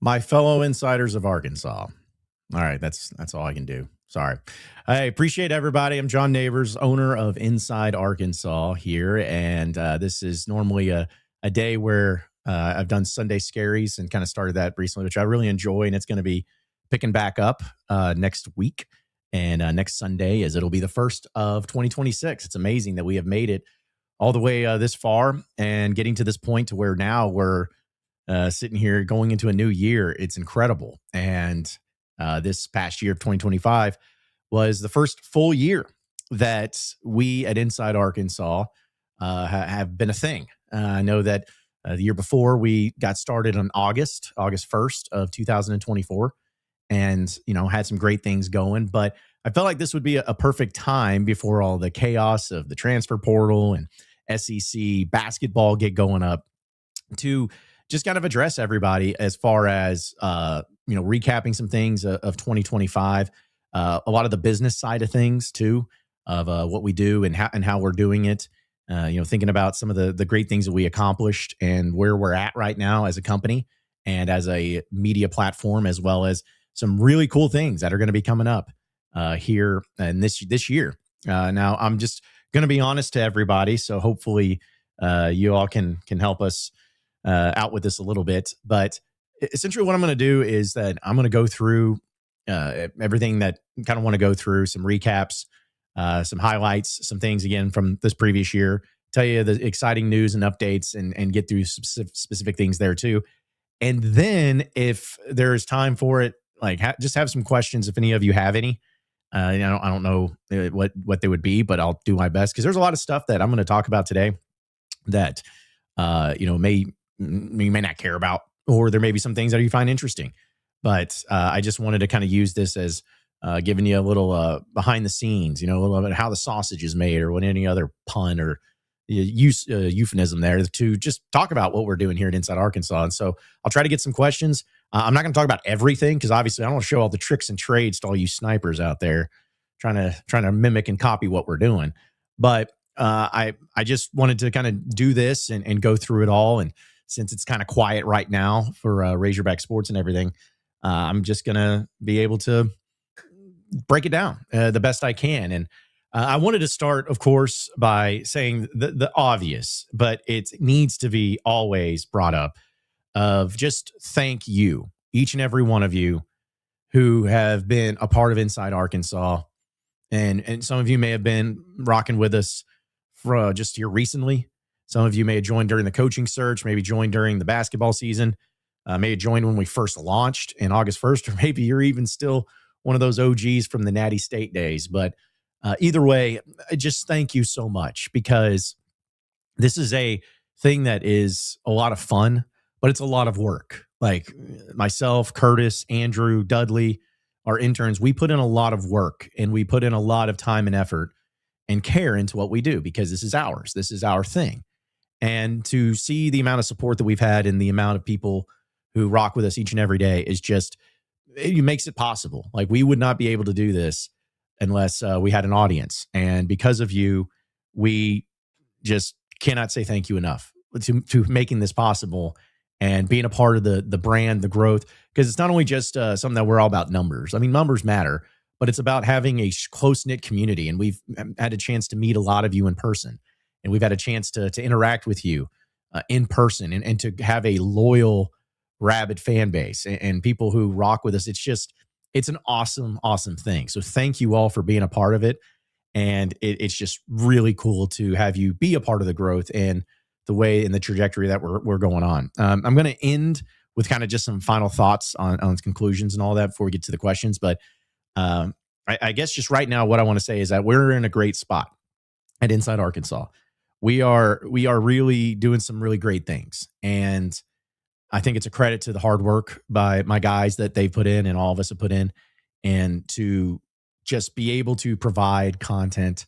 My fellow insiders of Arkansas. All right, that's all I can do. Sorry. I appreciate everybody. I'm John Nabors, owner of Inside Arkansas here, and this is normally a day where I've done Sunday Scaries and kind of started that recently, which I really enjoy, and it's going to be picking back up next week and next Sunday, as it'll be the first of 2026. It's amazing that we have made it all the way this far and getting to this point to where now we're sitting here going into a new year. It's incredible. And this past year of 2025 was the first full year that we at Inside Arkansas have been a thing. I know that the year before we got started on August 1st of 2024 and, had some great things going. But I felt like this would be a perfect time before all the chaos of the transfer portal and SEC basketball get going up to just kind of address everybody as far as, recapping some things of 2025, a lot of the business side of things too, of what we do and how we're doing it. Thinking about some of the great things that we accomplished and where we're at right now as a company and as a media platform, as well as some really cool things that are going to be coming up here and this year. Now, I'm just going to be honest to everybody, so hopefully you all can help us out with this a little bit. But essentially what I'm going to do is that I'm going to go through everything that I kind of want to go through, some recaps, some highlights, some things again from this previous year, tell you the exciting news and updates and get through specific things there too. And then if there's time for it, just have some questions if any of you have any. I don't know what they would be, but I'll do my best because there's a lot of stuff that I'm going to talk about today that you may not care about, or there may be some things that you find interesting. But I just wanted to kind of use this as giving you a little behind the scenes, a little bit of how the sausage is made, or what any other pun or euphemism there to just talk about what we're doing here at Inside Arkansas. And so I'll try to get some questions. I'm not going to talk about everything because obviously I don't want to show all the tricks and trades to all you snipers out there trying to mimic and copy what we're doing. But I just wanted to kind of do this and go through it all. And since it's kind of quiet right now for Razorback sports and everything, I'm just going to be able to break it down the best I can. And I wanted to start, of course, by saying the obvious, but it needs to be always brought up of just thank you, each and every one of you who have been a part of Inside Arkansas. And some of you may have been rocking with us for just here recently. Some of you may have joined during the coaching search, maybe joined during the basketball season, may have joined when we first launched in August 1st, or maybe you're even still one of those OGs from the Natty State days. But either way, just thank you so much, because this is a thing that is a lot of fun, but it's a lot of work. Like myself, Curtis, Andrew, Dudley, our interns, we put in a lot of work and we put in a lot of time and effort and care into what we do, because this is ours. This is our thing. And to see the amount of support that we've had and the amount of people who rock with us each and every day is just, it makes it possible. Like, we would not be able to do this unless we had an audience. And because of you, we just cannot say thank you enough to making this possible and being a part of the brand, the growth. Because it's not only just something that we're all about numbers. I mean, numbers matter, but it's about having a close-knit community. And we've had a chance to meet a lot of you in person. And we've had a chance to interact with you in person and to have a loyal, rabid fan base and people who rock with us. It's an awesome, awesome thing. So thank you all for being a part of it. And it's just really cool to have you be a part of the growth and the way and the trajectory that we're going on. I'm going to end with kind of just some final thoughts on conclusions and all that before we get to the questions. But I guess just right now, what I want to say is that we're in a great spot at Inside Arkansas. We are really doing some really great things. And I think it's a credit to the hard work by my guys that they've put in and all of us have put in, and to just be able to provide content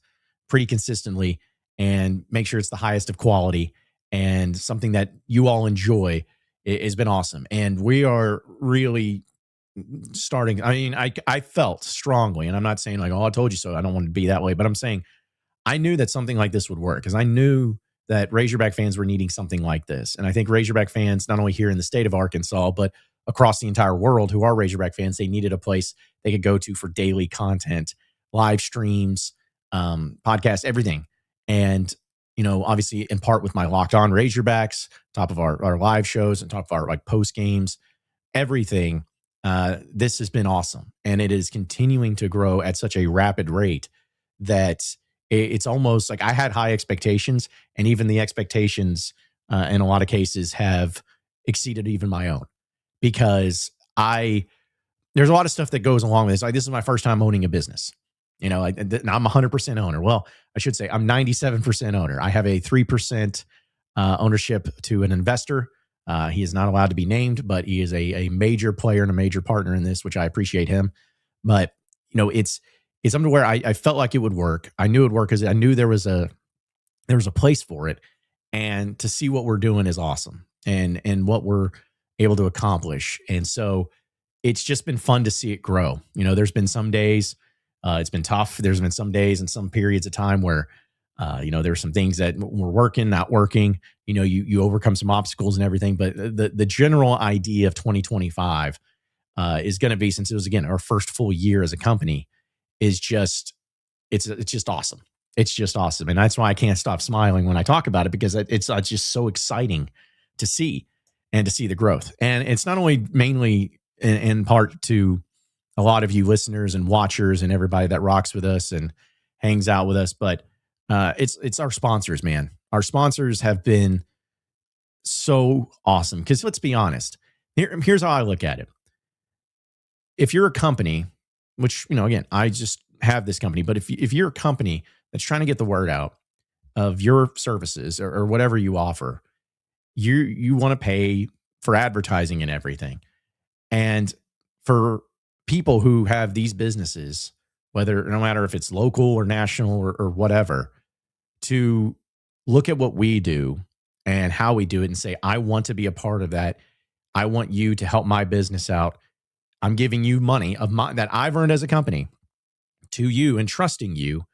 pretty consistently and make sure it's the highest of quality and something that you all enjoy has been awesome. And we are really starting. I mean, I felt strongly, and I'm not saying like, oh, I told you so, I don't want to be that way, but I'm saying I knew that something like this would work, because I knew that Razorback fans were needing something like this. And I think Razorback fans, not only here in the state of Arkansas, but across the entire world who are Razorback fans. They needed a place they could go to for daily content, live streams, podcasts, everything. And, obviously in part with my Locked On Razorbacks, top of our live shows and top of our like post games, everything. This has been awesome. And it is continuing to grow at such a rapid rate that it's almost like I had high expectations, and even the expectations in a lot of cases have exceeded even my own, because there's a lot of stuff that goes along with this. Like, this is my first time owning a business. I'm 100% owner. Well, I should say I'm 97% owner. I have a 3% ownership to an investor. He is not allowed to be named, but he is a major player and a major partner in this, which I appreciate him. But it's something where I felt like it would work. I knew it would work because I knew there was a place for it, and to see what we're doing is awesome, and what we're able to accomplish. And so it's just been fun to see it grow. There's been some days it's been tough. There's been some days and some periods of time where there's some things that were working, not working. You overcome some obstacles and everything. But the general idea of 2025 is going to be, since it was again our first full year as a company, is just it's just awesome. It's just awesome, and that's why I can't stop smiling when I talk about it, because it's just so exciting to see and to see the growth. And it's not only mainly in part to a lot of you listeners and watchers and everybody that rocks with us and hangs out with us, but it's our sponsors, man. Our sponsors have been so awesome, because let's be honest. Here's how I look at it. If you're a company, which, again, I just have this company, but if you're a company that's trying to get the word out of your services or whatever you offer, you want to pay for advertising and everything. And for people who have these businesses, no matter if it's local or national or whatever, to look at what we do and how we do it and say, I want to be a part of that. I want you to help my business out. I'm giving you money that I've earned as a company to you, and trusting you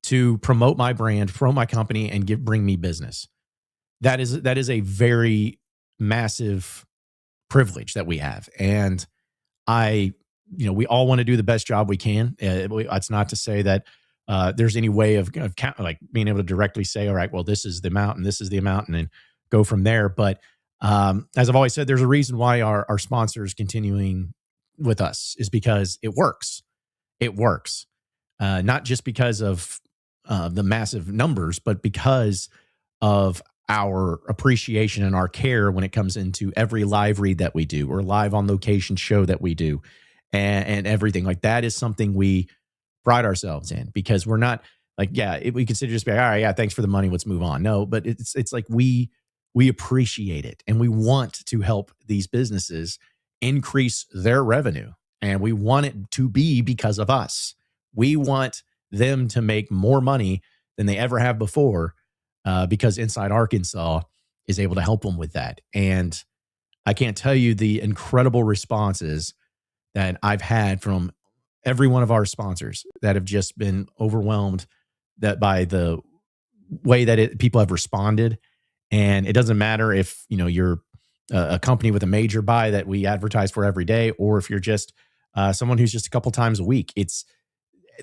to promote my brand, promote my company, and bring me business. That is a very massive privilege that we have. And we all want to do the best job we can. It's not to say that there's any way of like being able to directly say, all right, well, this is the amount and this is the amount, and then go from there. But as I've always said, there's a reason why our sponsors continuing with us is because it works. It works. Not just because of the massive numbers, but because of our appreciation and our care when it comes into every live read that we do, or live on location show that we do, and everything like that is something we pride ourselves in, because we're not like, we consider just be like, all right, yeah, thanks for the money, let's move on. No, but it's like we appreciate it, and we want to help these businesses increase their revenue, and we want it to be because of us. We want them to make more money than they ever have before, because Inside Arkansas is able to help them with that. And I can't tell you the incredible responses that I've had from every one of our sponsors that have just been overwhelmed by the way that people have responded. And it doesn't matter if you're a company with a major buy that we advertise for every day, or if you're just someone who's just a couple times a week.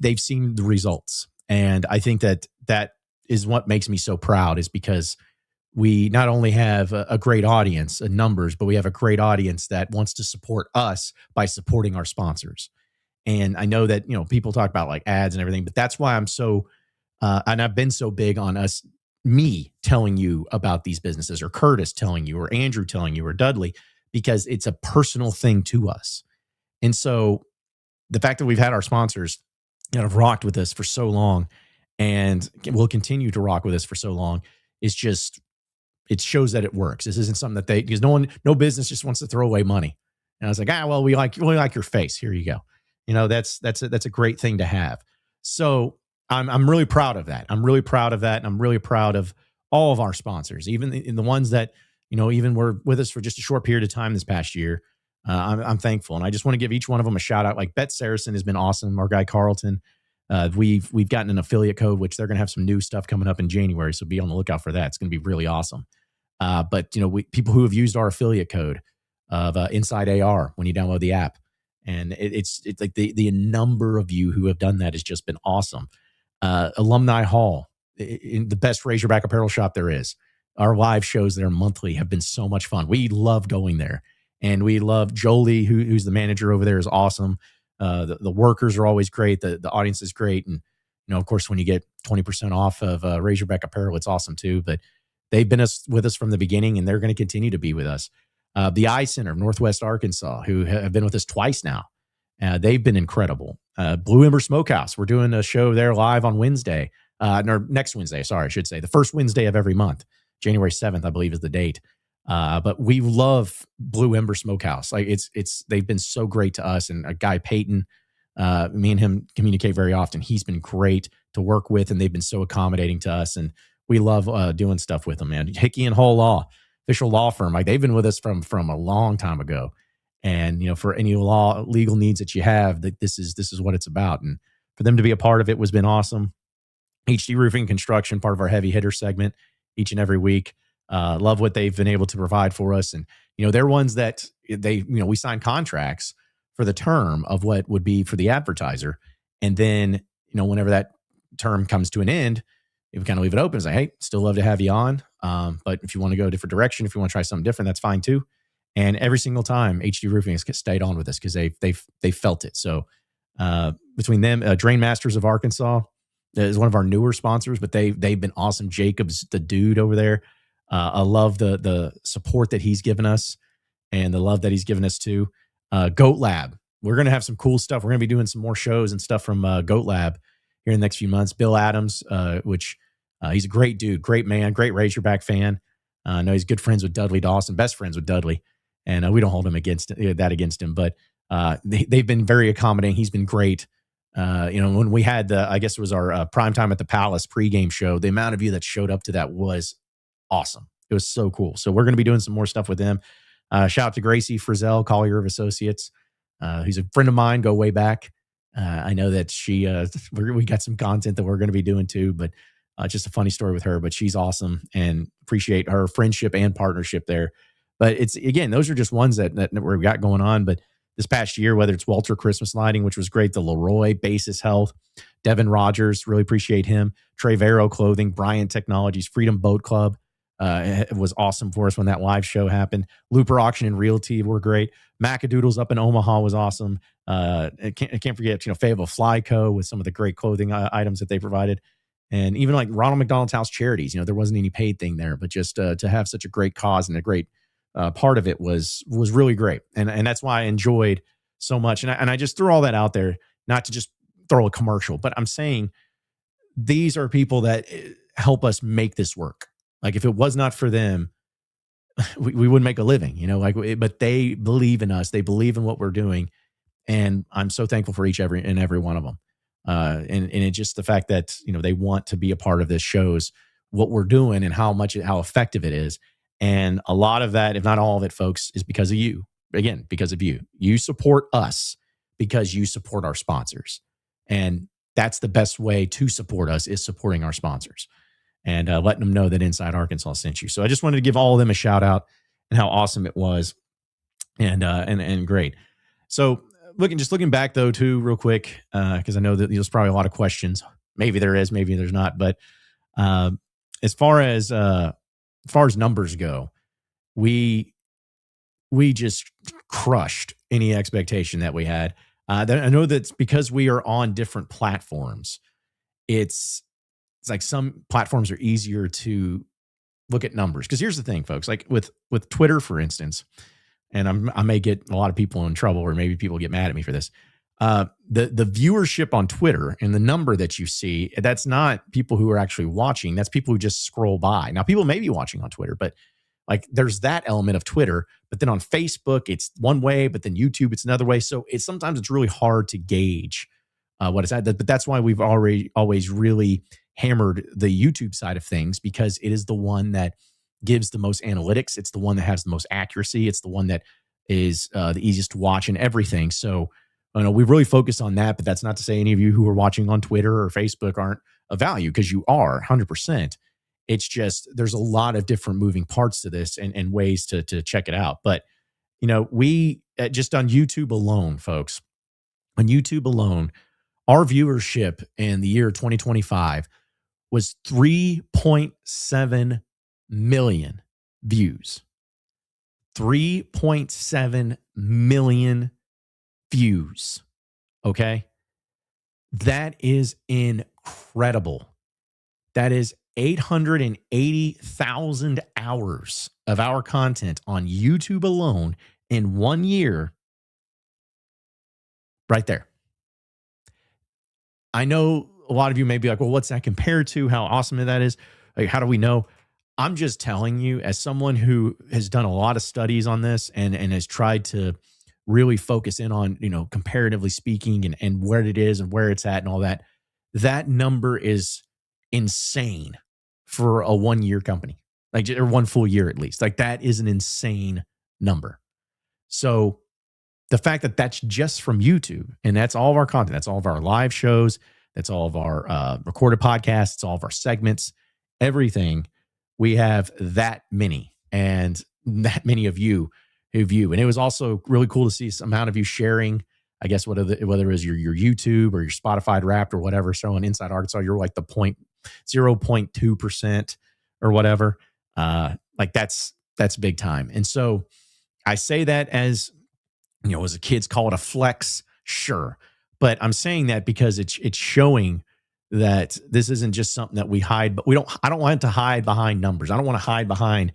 They've seen the results. And I think that is what makes me so proud, is because we not only have a great audience in numbers, but we have a great audience that wants to support us by supporting our sponsors. And I know that, people talk about like ads and everything, but that's why I'm so, and I've been so big on me telling you about these businesses, or Curtis telling you, or Andrew telling you, or Dudley, because it's a personal thing to us. And so the fact that we've had our sponsors that have rocked with us for so long and will continue to rock with us for so long is just, it shows that it works. This isn't something that because no business just wants to throw away money. And I was like, well, we like your face. Here you go. That's a great thing to have. So I'm really proud of that. I'm really proud of that. And I'm really proud of all of our sponsors, even in the ones that, even were with us for just a short period of time this past year. I'm thankful. And I just want to give each one of them a shout out. Like SARACEN has been awesome. Our guy, Carlton, we've gotten an affiliate code, which they're going to have some new stuff coming up in January. So be on the lookout for that. It's going to be really awesome. But people who have used our affiliate code, of Inside AR when you download the app. And it's like the number of you who have done that has just been awesome. Alumni Hall, in the best Razorback apparel shop there is. Our live shows there monthly have been so much fun. We love going there. And we love Jolie, who's the manager over there, is awesome. The workers are always great. The audience is great. And, of course, when you get 20% off of Razorback apparel, it's awesome too. But they've been with us from the beginning, and they're going to continue to be with us. The Eye Center of Northwest Arkansas, who have been with us twice now. They've been incredible. Blue Ember Smokehouse, we're doing a show there live on Wednesday. Or next Wednesday, sorry, I should say. The first Wednesday of every month. January 7th, I believe, is the date. But we love Blue Ember Smokehouse. Like they've been so great to us. And a guy, Peyton, me and him communicate very often. He's been great to work with, and they've been so accommodating to us. And we love doing stuff with them, man. Hickey and Hull Law, official law firm. Like they've been with us from a long time ago. And for any legal needs that you have, that this is what it's about. And for them to be a part of it has been awesome. HD Roofing Construction, part of our heavy hitter segment each and every week. Love what they've been able to provide for us. And, they're ones that we sign contracts for the term of what would be for the advertiser. And then, whenever that term comes to an end, we kind of leave it open. It's like, hey, still love to have you on. But if you want to go a different direction, if you want to try something different, that's fine too. And every single time HD Roofing has stayed on with us because they've felt it. So between them, Drain Masters of Arkansas is one of our newer sponsors, but they've been awesome. Jacob's the dude over there. I love the support that he's given us and the love that he's given us too. Goat Lab. We're going to have some cool stuff. We're going to be doing some more shows and stuff from Goat Lab here in the next few months. Bill Adams, which he's a great dude, great man, great Razorback fan. I know he's good friends with Dudley Dawson, best friends with Dudley. And we don't hold him against him, but they've been very accommodating. He's been great. When we had I guess it was our Primetime at the Palace pregame show, the amount of you that showed up to that was awesome. It was so cool. So we're going to be doing some more stuff with them. Shout out to Gracie Frizzell, Collier of Associates. Who's a friend of mine, go way back. I know that we got some content that we're going to be doing too, but just a funny story with her, but she's awesome and appreciate her friendship and partnership there. But it's, again, those are just ones that we've got going on. But this past year, whether it's Walter Christmas Lighting, which was great, the Leroy, Basis Health, Devin Rogers, really appreciate him, Trey Vero Clothing, Bryant Technologies, Freedom Boat Club, it was awesome for us when that live show happened. Looper Auction and Realty were great. Macadoodles up in Omaha was awesome. I can't forget, Fayetteville Fly Co. with some of the great clothing items that they provided. And even like Ronald McDonald's House Charities, there wasn't any paid thing there, but just to have such a great cause and a great part of it was really great. And that's why I enjoyed so much. And I just threw all that out there, not to just throw a commercial, but I'm saying these are people that help us make this work. Like if it was not for them, we wouldn't make a living, but they believe in us. They believe in what we're doing. And I'm so thankful for every one of them. And it's just the fact that, they want to be a part of this shows what we're doing and how effective it is. And a lot of that, if not all of it, folks, is because of you. Again, because of you. You support us because you support our sponsors. And that's the best way to support us, is supporting our sponsors and letting them know that Inside Arkansas sent you. So I just wanted to give all of them a shout out and how awesome it was and great. So looking back though too, real quick, because I know that there's probably a lot of questions. Maybe there is, maybe there's not. But as far as numbers go, we just crushed any expectation that we had. I know that because we are on different platforms, it's like some platforms are easier to look at numbers. Because here's the thing, folks, like with Twitter, for instance, and I may get a lot of people in trouble, or maybe people get mad at me for this. The viewership on Twitter and the number that you see, that's not people who are actually watching. That's people who just scroll by. Now, people may be watching on Twitter, but like there's that element of Twitter. But then on Facebook, it's one way, but then YouTube, it's another way. So sometimes it's really hard to gauge what is that. But that's why we've always really hammered the YouTube side of things, because it is the one that gives the most analytics. It's the one that has the most accuracy. It's the one that is the easiest to watch and everything. So we really focus on that, but that's not to say any of you who are watching on Twitter or Facebook aren't of value, because you are 100%. It's just there's a lot of different moving parts to this and ways to check it out. But we just on YouTube alone, folks, on YouTube alone, our viewership in the year 2025 was 3.7 million views. 3.7 million views. Okay. That is incredible. That is 880,000 hours of our content on YouTube alone in 1 year, right there. I know a lot of you may be like, well, what's that compared to? How awesome that is? Like, how do we know? I'm just telling you, as someone who has done a lot of studies on this and has tried to really focus in on, comparatively speaking and where it is and where it's at and all that, that number is insane for a 1 year company, like, or 1 full year at least. Like, that is an insane number. So the fact that that's just from YouTube and that's all of our content, that's all of our live shows, that's all of our recorded podcasts, it's all of our segments, everything, we have that many and that many of you who view. And it was also really cool to see some amount of you sharing, I guess, whether it was your YouTube or your Spotify Wrapped or whatever. So on Inside Arkansas, you're like the 0.2% or whatever. Like that's big time. And so I say that as, as a kids call it a flex, sure. But I'm saying that because it's showing that this isn't just something that we hide, but I don't want to hide behind numbers. I don't want to hide behind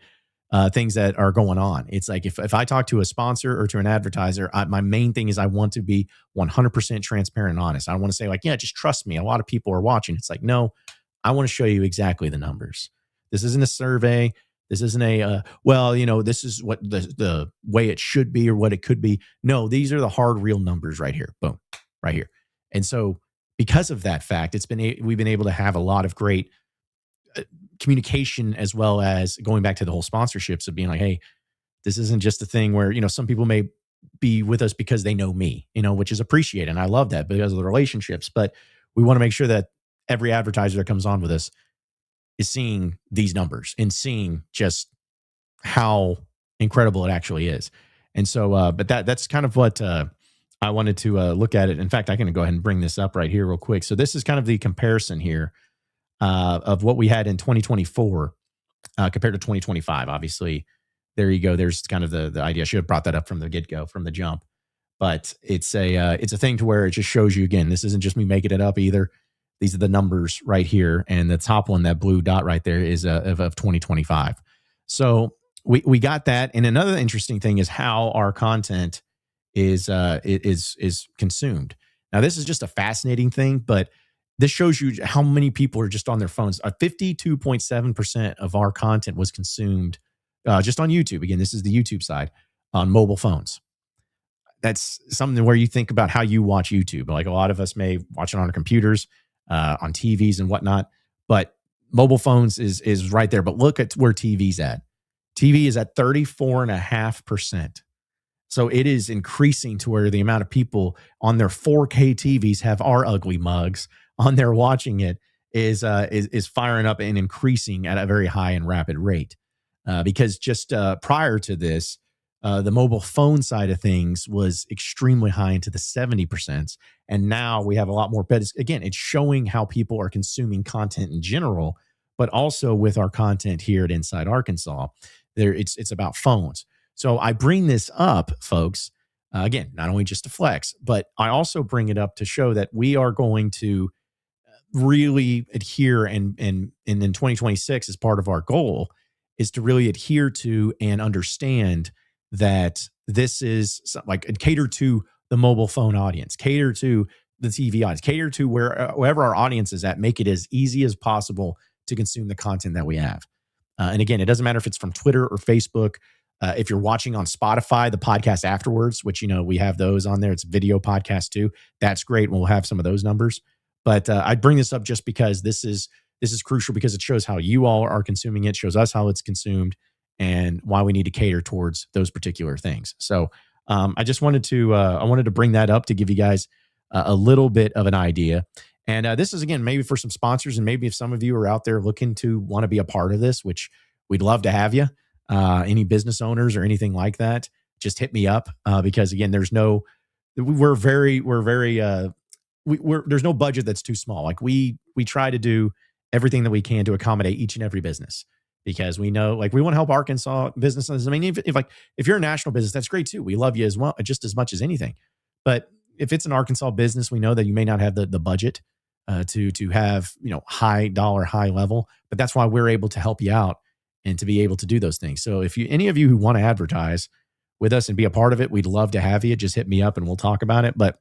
things that are going on. It's like if I talk to a sponsor or to an advertiser, my main thing is I want to be 100% transparent and honest. I want to say like, yeah, just trust me. A lot of people are watching. It's like, no, I want to show you exactly the numbers. This isn't a survey. This isn't a, this is what the way it should be or what it could be. No, these are the hard, real numbers right here. Boom, right here. And so because of that fact, we've been able to have a lot of great communication, as well as going back to the whole sponsorships of being like, hey, this isn't just a thing where, some people may be with us because they know me, which is appreciated. And I love that because of the relationships, but we want to make sure that every advertiser that comes on with us is seeing these numbers and seeing just how incredible it actually is. And so, but that's kind of what I wanted to look at it. In fact, I can go ahead and bring this up right here real quick. So this is kind of the comparison here of what we had in 2024 compared to 2025. Obviously, there you go. There's kind of the idea. I should have brought that up from the get-go, from the jump. But it's a thing to where it just shows you, again, this isn't just me making it up either. These are the numbers right here. And the top one, that blue dot right there, is of 2025. So we got that. And another interesting thing is how our content is consumed. Now, this is just a fascinating thing, but this shows you how many people are just on their phones. 52.7% of our content was consumed just on YouTube. Again, this is the YouTube side, on mobile phones. That's something where you think about how you watch YouTube. Like a lot of us may watch it on our computers, on TVs and whatnot, but mobile phones is right there. But look at where TV's at. TV is at 34.5%. So it is increasing to where the amount of people on their 4K TVs have our ugly mugs on there watching it is firing up and increasing at a very high and rapid rate. Because just prior to this, the mobile phone side of things was extremely high into the 70%. And now we have a lot more. But again, it's showing how people are consuming content in general, but also with our content here at Inside Arkansas, it's about phones. So I bring this up, folks, again, not only just to flex, but I also bring it up to show that we are going to really adhere and in 2026, as part of our goal, is to really adhere to and understand that this is like cater to the mobile phone audience, cater to the TV audience, cater to wherever our audience is at, make it as easy as possible to consume the content that we have. And again, it doesn't matter if it's from Twitter or Facebook. If you're watching on Spotify, the podcast afterwards, which, we have those on there. It's video podcast too. That's great. We'll have some of those numbers. But I bring this up just because this is crucial, because it shows how you all are consuming it, shows us how it's consumed, and why we need to cater towards those particular things. So I just wanted to bring that up to give you guys a little bit of an idea. And this is, again, maybe for some sponsors, and maybe if some of you are out there looking to want to be a part of this, which we'd love to have you, any business owners or anything like that, just hit me up because again, there's no budget that's too small. Like we try to do everything that we can to accommodate each and every business because we know like we want to help Arkansas businesses. I mean, if you're a national business, that's great too. We love you as well, just as much as anything. But if it's an Arkansas business, we know that you may not have the budget to have high dollar, high level. But that's why we're able to help you out and to be able to do those things. So if any of you who want to advertise with us and be a part of it, we'd love to have you. Just hit me up and we'll talk about it. But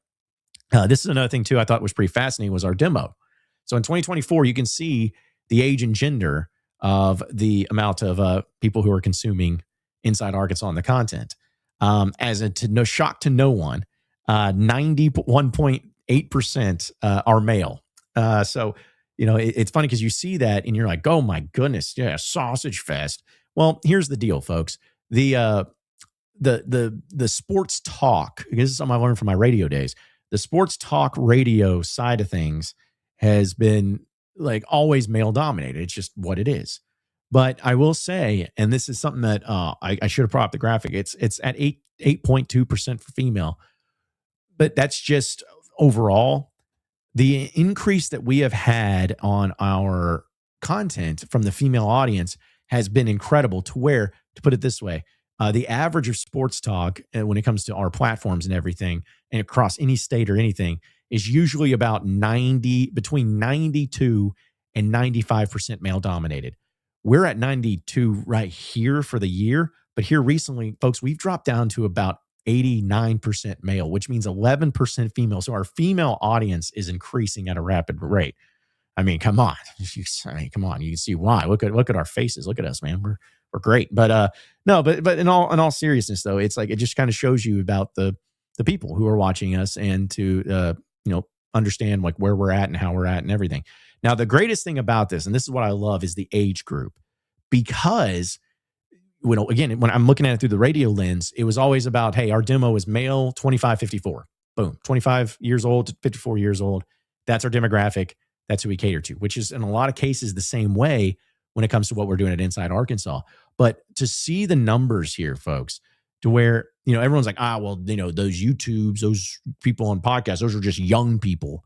this is another thing too I thought was pretty fascinating was our demo. So in 2024, you can see the age and gender of the amount of people who are consuming Inside Arkansas and the content. No shock to no one, 91.8% are male. So it's funny because you see that and you're like, oh my goodness, yeah, sausage fest. Well, here's the deal, folks. The sports talk. This is something I learned from my radio days. The sports talk radio side of things has been like always male dominated. It's just what it is. But I will say, and this is something that I should have brought up the graphic. It's at 8.2% for female, but that's just overall. The increase that we have had on our content from the female audience has been incredible to where, to put it this way, the average of sports talk when it comes to our platforms and everything and across any state or anything is usually about between 92 and 95% male dominated. We're at 92 right here for the year, but here recently, folks, we've dropped down to about 89% male, which means 11% female. So our female audience is increasing at a rapid rate. I mean, come on. Come on. You can see why. Look at our faces. Look at us, man. We're great. But no, but in all seriousness though, it's like it just kind of shows you about the people who are watching us and to understand like where we're at and how we're at and everything. Now, the greatest thing about this, and this is what I love, is the age group. Because when I'm looking at it through the radio lens, it was always about, hey, our demo is male 25-54. Boom. 25 years old to 54 years old. That's our demographic. That's who we cater to, which is in a lot of cases the same way when it comes to what we're doing at Inside Arkansas. But to see the numbers here, folks, to where, everyone's like, those YouTubes, those people on podcasts, those are just young people.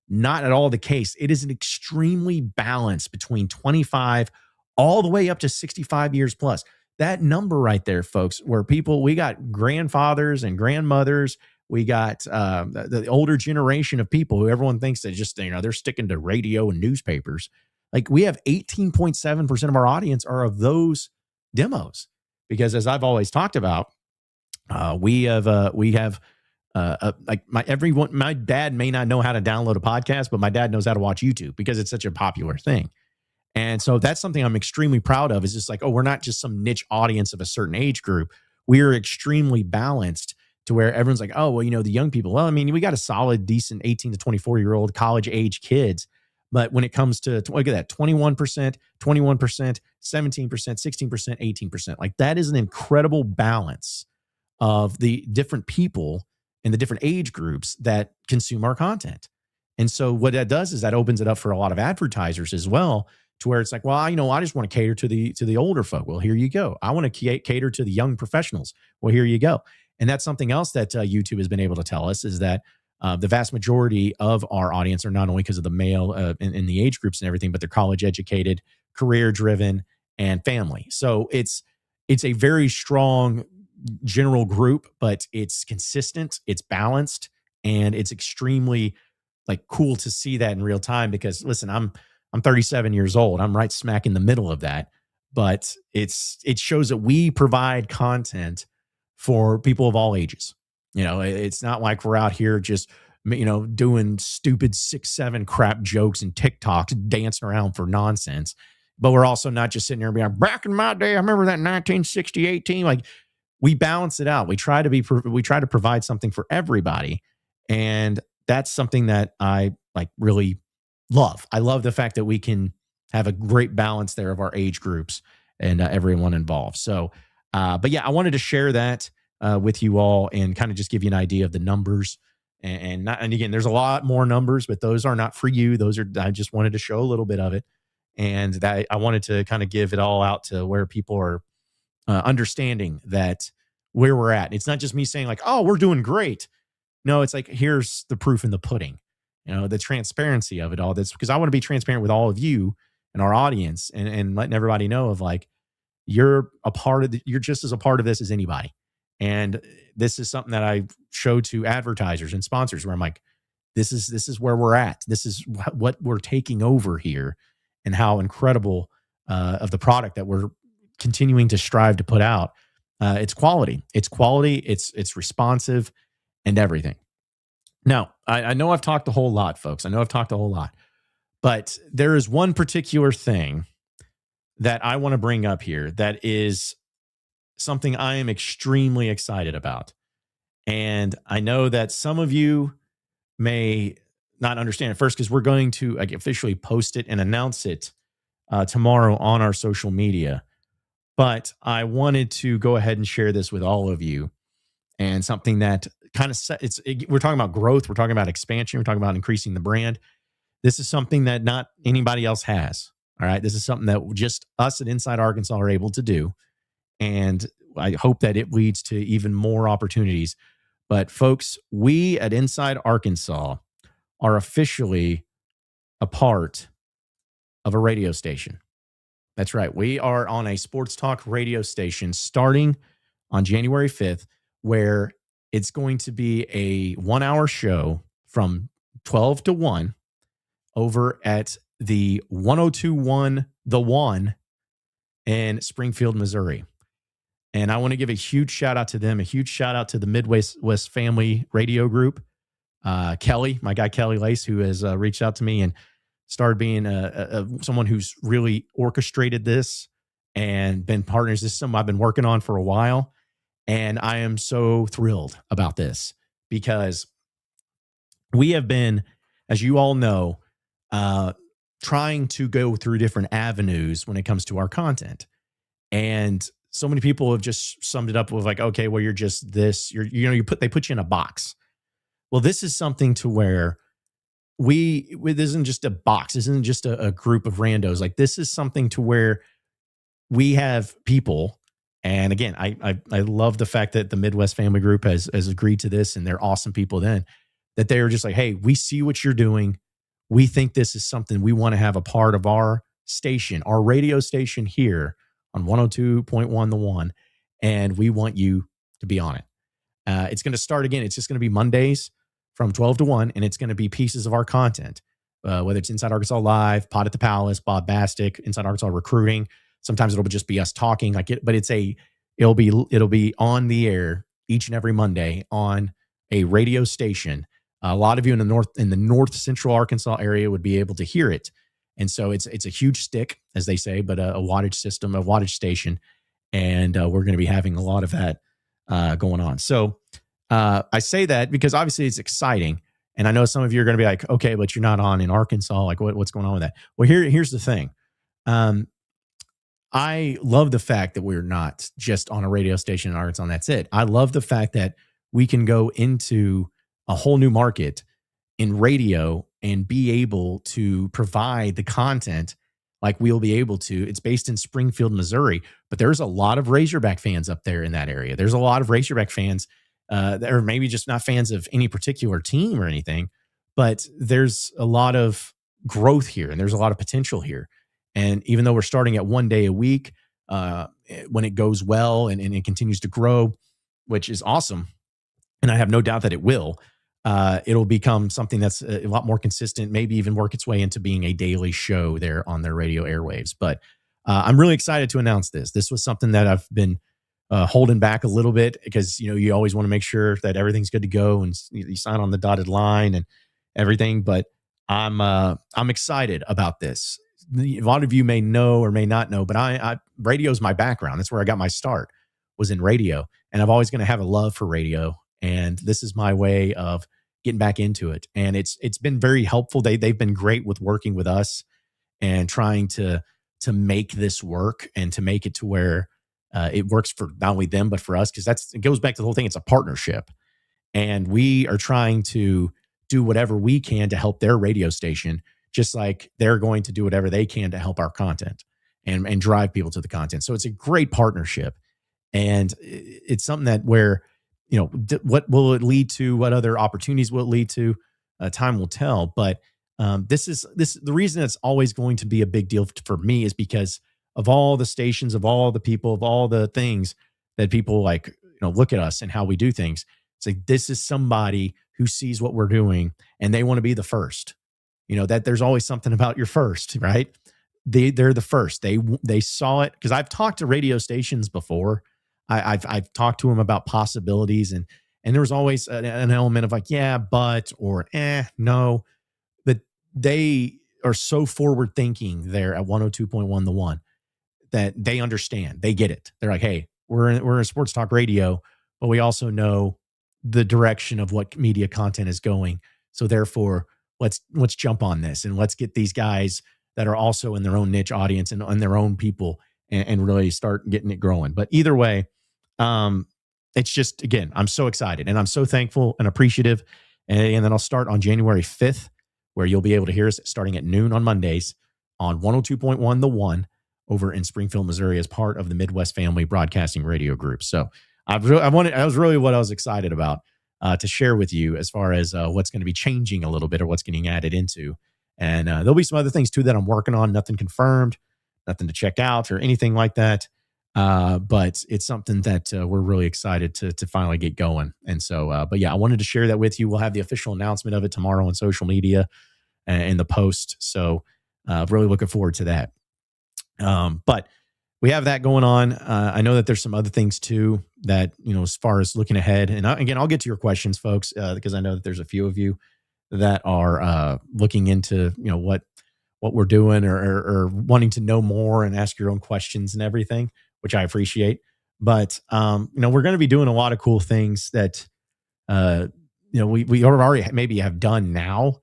Not at all the case. It is an extremely balanced between 25 all the way up to 65 years plus. That number right there, folks, where we got grandfathers and grandmothers, we got the older generation of people who everyone thinks that just, they're sticking to radio and newspapers. Like we have 18.7% of our audience are of those demos, because as I've always talked about, my dad may not know how to download a podcast, but my dad knows how to watch YouTube because it's such a popular thing. And so that's something I'm extremely proud of, is just like, we're not just some niche audience of a certain age group. We are extremely balanced to where everyone's like, the young people. Well, I mean, we got a solid, decent 18 to 24-year-old college age kids. But when it comes to, look at that, 21%, 21%, 17%, 16%, 18%, like that is an incredible balance of the different people and the different age groups that consume our content. And so what that does is that opens it up for a lot of advertisers as well, to where it's like, well, I just want to cater to the older folk. Well, here you go. I want to cater to the young professionals. Well, here you go. And that's something else that YouTube has been able to tell us, is that the vast majority of our audience are not only because of the male in the age groups and everything, but they're college educated, career driven, and family. So it's a very strong general group, but it's consistent, it's balanced, and it's extremely like cool to see that in real time. Because listen, I'm 37 years old. I'm right smack in the middle of that, but it shows that we provide content for people of all ages. It's not like we're out here just, doing stupid 6-7 crap jokes and TikToks, dancing around for nonsense. But we're also not just sitting there and being like, back in my day, I remember that 1968 team. Like, we balance it out. We try to provide something for everybody. And that's something that I really love. I love the fact that we can have a great balance there of our age groups and everyone involved. So, but yeah, I wanted to share that with you all and kind of just give you an idea of the numbers. And again, there's a lot more numbers, but those are not for you. I just wanted to show a little bit of it. And that I wanted to kind of give it all out to where people are understanding that where we're at. It's not just me saying like, oh, we're doing great. No, it's like, here's the proof in the pudding, the transparency of it all. That's because I want to be transparent with all of you and our audience, and letting everybody know of like, you're a part of you're just as a part of this as anybody. And this is something that I show to advertisers and sponsors where I'm like, this is where we're at. This is what we're taking over here, and how incredible of the product that we're continuing to strive to put out. It's quality. It's quality. It's responsive and everything. Now, I know I've talked a whole lot, folks. I know I've talked a whole lot, but there is one particular thing that I want to bring up here that is something I am extremely excited about. And I know that some of you may not understand at first, because we're going to officially post it and announce it tomorrow on our social media. But I wanted to go ahead and share this with all of you, and something that kind of we're talking about growth. We're talking about expansion. We're talking about increasing the brand. This is something that not anybody else has. All right. This is something that just us at Inside Arkansas are able to do. And I hope that it leads to even more opportunities. But folks, we at Inside Arkansas are officially a part of a radio station. That's right. We are on a sports talk radio station starting on January 5th, where it's going to be a 1-hour show from 12 to 1 over at the 1021 The One in Springfield, Missouri. And I want to give a huge shout out to them, a huge shout out to the Midwest Family Radio Group. Kelly, my guy Kelly Lace, who has reached out to me and started being someone who's really orchestrated this and been partners. This is something I've been working on for a while. And I am so thrilled about this, because we have been, as you all know, trying to go through different avenues when it comes to our content. And so many people have just summed it up with like, okay, well, you're just this, they put you in a box. Well, this is something to where it isn't just a box. This isn't just a group of randos. Like, this is something to where we have people. And again, I love the fact that the Midwest Family Group has agreed to this, and they're awesome people then, that they are just like, hey, we see what you're doing. We think this is something we want to have a part of our station, our radio station here on 102.1 The One, and we want you to be on it. It's going to start again. It's just going to be Mondays from 12 to 1, and it's going to be pieces of our content, whether it's Inside Arkansas Live, Pod at the Palace, Bob Bastick, Inside Arkansas Recruiting. Sometimes it'll just be us talking like it, but it'll be on the air each and every Monday on a radio station. A lot of you in the north central Arkansas area would be able to hear it. And so it's a huge stick, as they say, but a wattage system, a wattage station. And we're going to be having a lot of that going on. So I say that because obviously it's exciting. And I know some of you are going to be like, okay, but you're not on in Arkansas. Like, what's going on with that? Well, here's the thing. I love the fact that we're not just on a radio station in Arkansas and that's it. I love the fact that we can go into a whole new market in radio and be able to provide the content like we'll be able to. It's based in Springfield, Missouri, but there's a lot of Razorback fans up there in that area. There's a lot of Razorback fans that are maybe just not fans of any particular team or anything, but there's a lot of growth here and there's a lot of potential here. And even though we're starting at 1 day a week, when it goes well and it continues to grow, which is awesome, and I have no doubt that it will, it'll become something that's a lot more consistent, maybe even work its way into being a daily show there on their radio airwaves. But I'm really excited to announce this. This was something that I've been holding back a little bit because, you always want to make sure that everything's good to go and you sign on the dotted line and everything. But I'm excited about this. A lot of you may know or may not know, but radio is my background. That's where I got my start, was in radio. And I've always going to have a love for radio. And this is my way of getting back into it. And it's been very helpful. They've been great with working with us and trying to make this work and to make it to where it works for not only them, but for us. Because it goes back to the whole thing. It's a partnership. And we are trying to do whatever we can to help their radio station, just like they're going to do whatever they can to help our content and drive people to the content. So it's a great partnership. And it's something that where, what will it lead to? What other opportunities will it lead to? Time will tell. But the reason it's always going to be a big deal for me is because of all the stations, of all the people, of all the things that people like, look at us and how we do things. It's like, this is somebody who sees what we're doing and they want to be the first. That there's always something about your first, right? They're the first. They saw it, because I've talked to radio stations before. I've talked to them about possibilities, and there was always an element of like, yeah, but, or no. But they are so forward thinking there at 102.1 The One that they understand. They get it. They're like, hey, we're a sports talk radio, but we also know the direction of what media content is going. So therefore, let's jump on this and let's get these guys that are also in their own niche audience and their own people, and really start getting it growing. But either way, it's just, again, I'm so excited and I'm so thankful and appreciative. And then I'll start on January 5th, where you'll be able to hear us starting at noon on Mondays on 102.1 The One over in Springfield, Missouri, as part of the Midwest Family Broadcasting Radio Group. So that was really what I was excited about to share with you, as far as what's going to be changing a little bit, or what's getting added into. And there'll be some other things too that I'm working on. Nothing confirmed, nothing to check out or anything like that. But it's something that we're really excited to finally get going. And so, but yeah, I wanted to share that with you. We'll have the official announcement of it tomorrow on social media and in the post. So really looking forward to that. But we have that going on. I know that there's some other things too that, as far as looking ahead, and again, I'll get to your questions, folks, because I know that there's a few of you that are looking into, what we're doing, or wanting to know more and ask your own questions and everything, which I appreciate. But, we're going to be doing a lot of cool things that, we already maybe have done now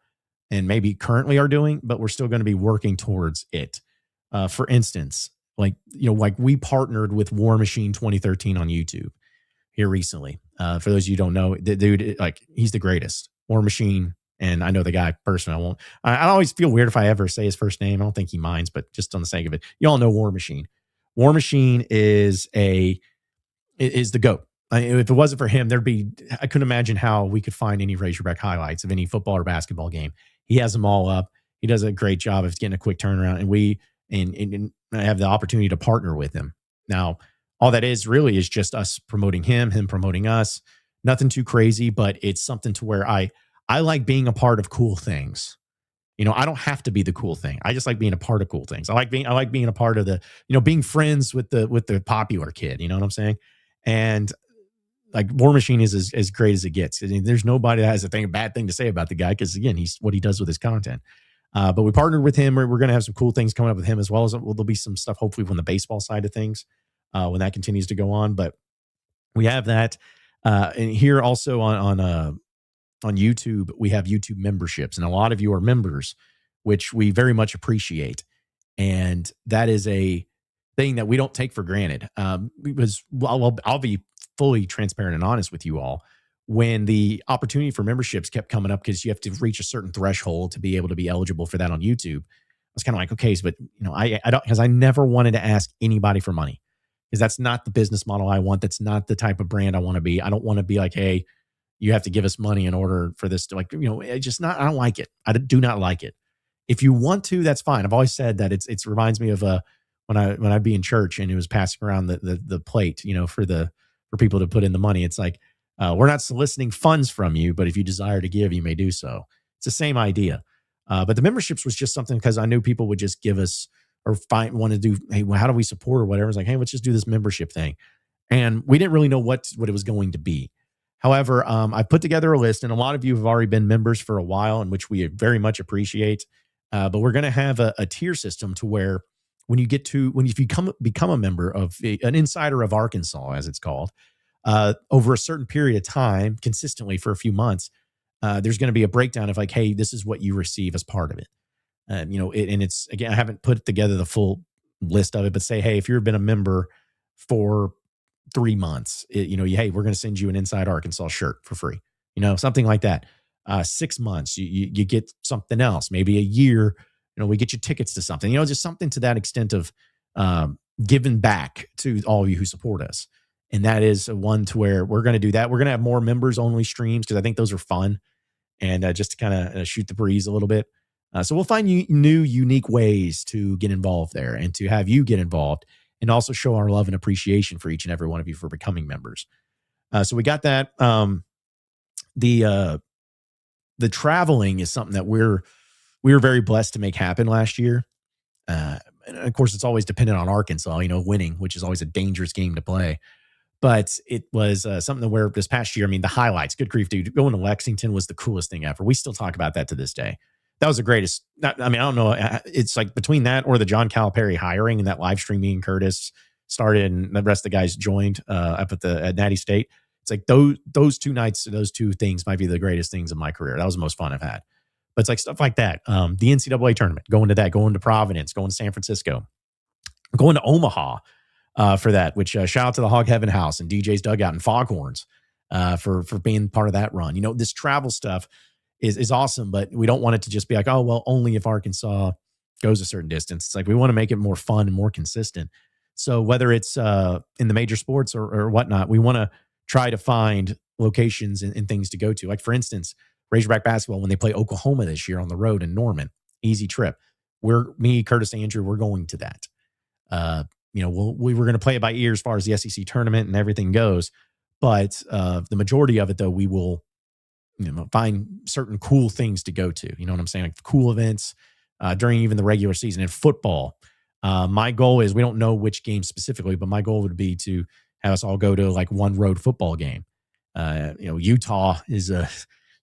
and maybe currently are doing, but we're still going to be working towards it. For instance, like we partnered with War Machine 2013 on YouTube here recently. For those of you who don't know, the dude, like, he's the greatest. War Machine. And I know the guy personally. I always feel weird if I ever say his first name. I don't think he minds, but just on the sake of it, you all know War Machine. War Machine is the GOAT. If it wasn't for him, I couldn't imagine how we could find any Razorback highlights of any football or basketball game. He has them all up. He does a great job of getting a quick turnaround, and I have the opportunity to partner with him. Now, all that is really is just us promoting him promoting us. Nothing too crazy, but it's something to where I like being a part of cool things. I don't have to be the cool thing. I just like being a part of cool things. I like being a part of the, being friends with the popular kid. You know what I'm saying? And like, War Machine is as great as it gets. I mean, there's nobody that has a bad thing to say about the guy, because again, he's what he does with his content. But we partnered with him. We're going to have some cool things coming up with him, as well as there'll be some stuff hopefully from the baseball side of things when that continues to go on. But we have that, and here also on YouTube, we have YouTube memberships, and a lot of you are members, which we very much appreciate. And that is a thing that we don't take for granted. Because I'll be fully transparent and honest with you all. When the opportunity for memberships kept coming up, because you have to reach a certain threshold to be able to be eligible for that on YouTube, I was kind of like, okay, but I don't, because I never wanted to ask anybody for money, because that's not the business model I want. That's not the type of brand I want to be. I don't want to be like, hey, you have to give us money in order for this to, like, it's just not, I don't like it. I do not like it. If you want to, that's fine. I've always said that it reminds me of when I'd be in church and it was passing around the plate, for people to put in the money. It's like, we're not soliciting funds from you, but if you desire to give, you may do so. It's the same idea. But the memberships was just something because I knew people would just give us or want to do, hey, well, how do we support or whatever? It's like, hey, let's just do this membership thing. And we didn't really know what it was going to be. However, I put together a list, and a lot of you have already been members for a while, in which we very much appreciate. But we're going to have a tier system to where if you become a member of an Insider of Arkansas, as it's called, over a certain period of time, consistently for a few months, there's going to be a breakdown of like, hey, this is what you receive as part of it. And it's, again, I haven't put together the full list of it, but say, hey, if you've been a member for 3 months, hey, we're going to send you an Inside Arkansas shirt for free, something like that. 6 months, you get something else, maybe a year, we get you tickets to something, just something to that extent of giving back to all of you who support us. And that is one to where we're going to do that. We're going to have more members only streams because I think those are fun and just to kind of shoot the breeze a little bit. So we'll find new, unique ways to get involved there and to have you get involved and also show our love and appreciation for each and every one of you for becoming members. So we got that. The traveling is something that we were very blessed to make happen last year. And of course, it's always dependent on Arkansas, winning, which is always a dangerous game to play. But it was something where this past year, I mean, the highlights, good grief, dude, going to Lexington was the coolest thing ever. We still talk about that to this day. That was the greatest. I mean, I don't know. It's like between that or the John Calipari hiring and that live stream me and Curtis started and the rest of the guys joined up at Natty State. It's like those two nights, those two things might be the greatest things of my career. That was the most fun I've had. But it's like stuff like that. The NCAA tournament, going to that, going to Providence, going to San Francisco, going to Omaha for that, which shout out to the Hog Heaven House and DJ's Dugout and Foghorns for being part of that run. This travel stuff is awesome, but we don't want it to just be like, oh, well, only if Arkansas goes a certain distance. It's like we want to make it more fun and more consistent. So whether it's in the major sports or whatnot, we want to try to find locations and things to go to. Like, for instance, Razorback basketball, when they play Oklahoma this year on the road in Norman, easy trip. Me, Curtis, Andrew, we're going to that. We were going to play it by ear as far as the SEC tournament and everything goes. But the majority of it, though, we will find certain cool things to go to. You know what I'm saying? Like cool events during even the regular season. In football, my goal is, we don't know which game specifically, but my goal would be to have us all go to like one road football game. Utah is a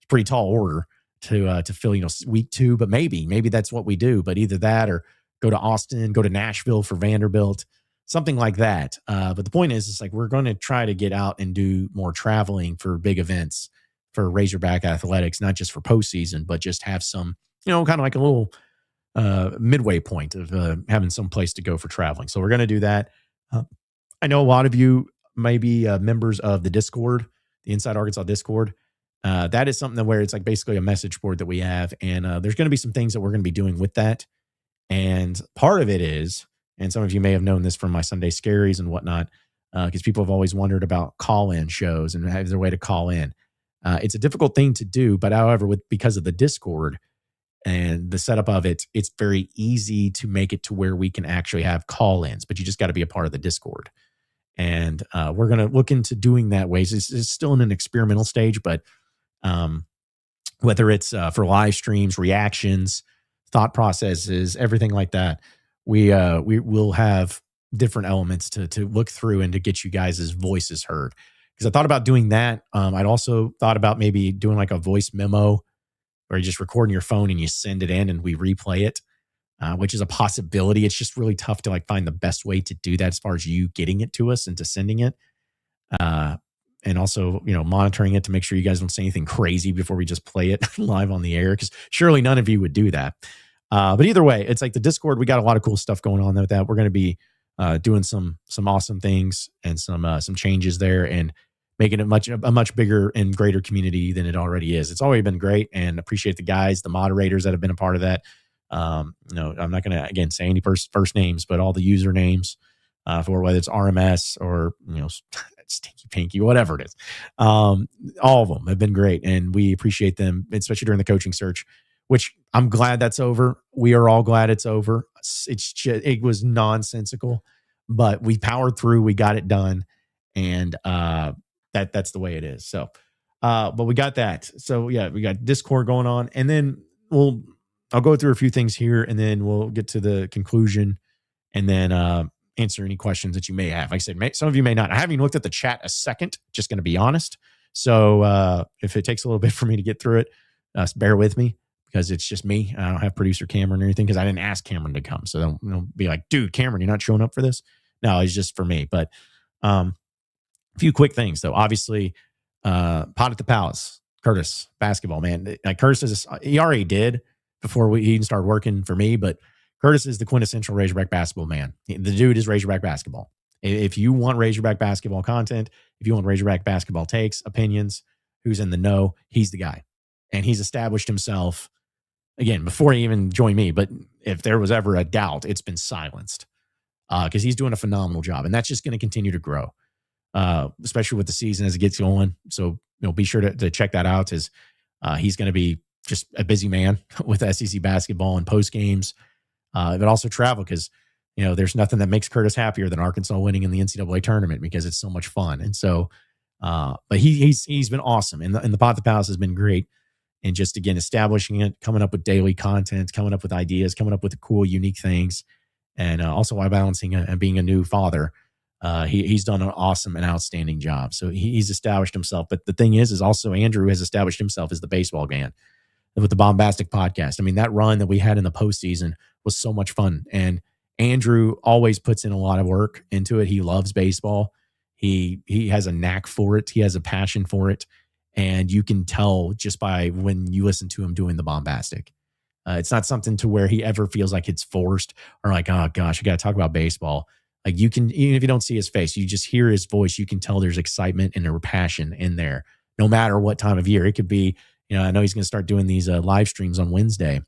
pretty tall order to fill, week 2, but maybe that's what we do. But either that or go to Austin, go to Nashville for Vanderbilt, something like that. But the point is, it's like we're going to try to get out and do more traveling for big events for Razorback athletics, not just for postseason, but just have some, kind of like a little midway point of having some place to go for traveling. So we're going to do that. I know a lot of you may be members of the Discord, the Inside Arkansas Discord. That is something where it's like basically a message board that we have. And there's going to be some things that we're going to be doing with that. And part of it is, and some of you may have known this from my Sunday Scaries and whatnot, because people have always wondered about call-in shows and have their way to call in. It's a difficult thing to do, but however, because of the Discord and the setup of it, it's very easy to make it to where we can actually have call-ins, but you just got to be a part of the Discord. And we're going to look into doing that ways. It's still in an experimental stage, but whether it's for live streams, reactions, thought processes, everything like that, we will have different elements to look through and to get you guys' voices heard. Because I thought about doing that. I'd also thought about maybe doing like a voice memo where you just record in your phone and you send it in and we replay it, which is a possibility. It's just really tough to like find the best way to do that as far as you getting it to us and to sending it. And also, monitoring it to make sure you guys don't say anything crazy before we just play it live on the air, because surely none of you would do that. But either way, it's like the Discord, we got a lot of cool stuff going on with that. We're going to be doing some awesome things and some changes there and making it a much bigger and greater community than it already is. It's already been great, and appreciate the guys, the moderators that have been a part of that. I'm not going to, again, say any first names, but all the usernames for whether it's RMS or, Stinky Pinky, whatever it is. All of them have been great, and we appreciate them, especially during the coaching search, which I'm glad that's over. We are all glad it's over. It was nonsensical, but we powered through. We got it done, and that's the way it is. So, but we got that. So yeah, we got Discord going on, and then I'll go through a few things here, and then we'll get to the conclusion, and then answer any questions that you may have. Like I said, some of you may not. I haven't even looked at the chat a second, just going to be honest. So if it takes a little bit for me to get through it, bear with me, because it's just me. I don't have producer Cameron or anything, because I didn't ask Cameron to come. So don't be like, dude, Cameron, you're not showing up for this. No, it's just for me. But a few quick things, though. Obviously, Pot at the Palace, Curtis, basketball, man. Like Curtis he already did before he even started working for me, but Curtis is the quintessential Razorback basketball man. The dude is Razorback basketball. If you want Razorback basketball content, if you want Razorback basketball takes, opinions, who's in the know, he's the guy. And he's established himself, again, before he even joined me. But if there was ever a doubt, it's been silenced, because he's doing a phenomenal job. And that's just going to continue to grow. especially with the season as it gets going. So, be sure to check that out as he's going to be just a busy man with SEC basketball and post games, but also travel because, there's nothing that makes Curtis happier than Arkansas winning in the NCAA tournament because it's so much fun. And so, but he's been awesome. And the Pot the Palace has been great. And just, again, establishing it, coming up with daily content, coming up with ideas, coming up with cool, unique things. And also while balancing and being a new father, he's done an awesome and outstanding job. So he's established himself. But the thing is also Andrew has established himself as the baseball man with the Bombastic podcast. I mean, that run that we had in the postseason was so much fun. And Andrew always puts in a lot of work into it. He loves baseball. He has a knack for it. He has a passion for it. And you can tell just by when you listen to him doing the Bombastic. It's not something to where he ever feels like it's forced or like, oh gosh, I got to talk about baseball. Like, you can, even if you don't see his face, you just hear his voice. You can tell there's excitement and a passion in there, no matter what time of year. It could be, I know he's going to start doing these live streams on Wednesday,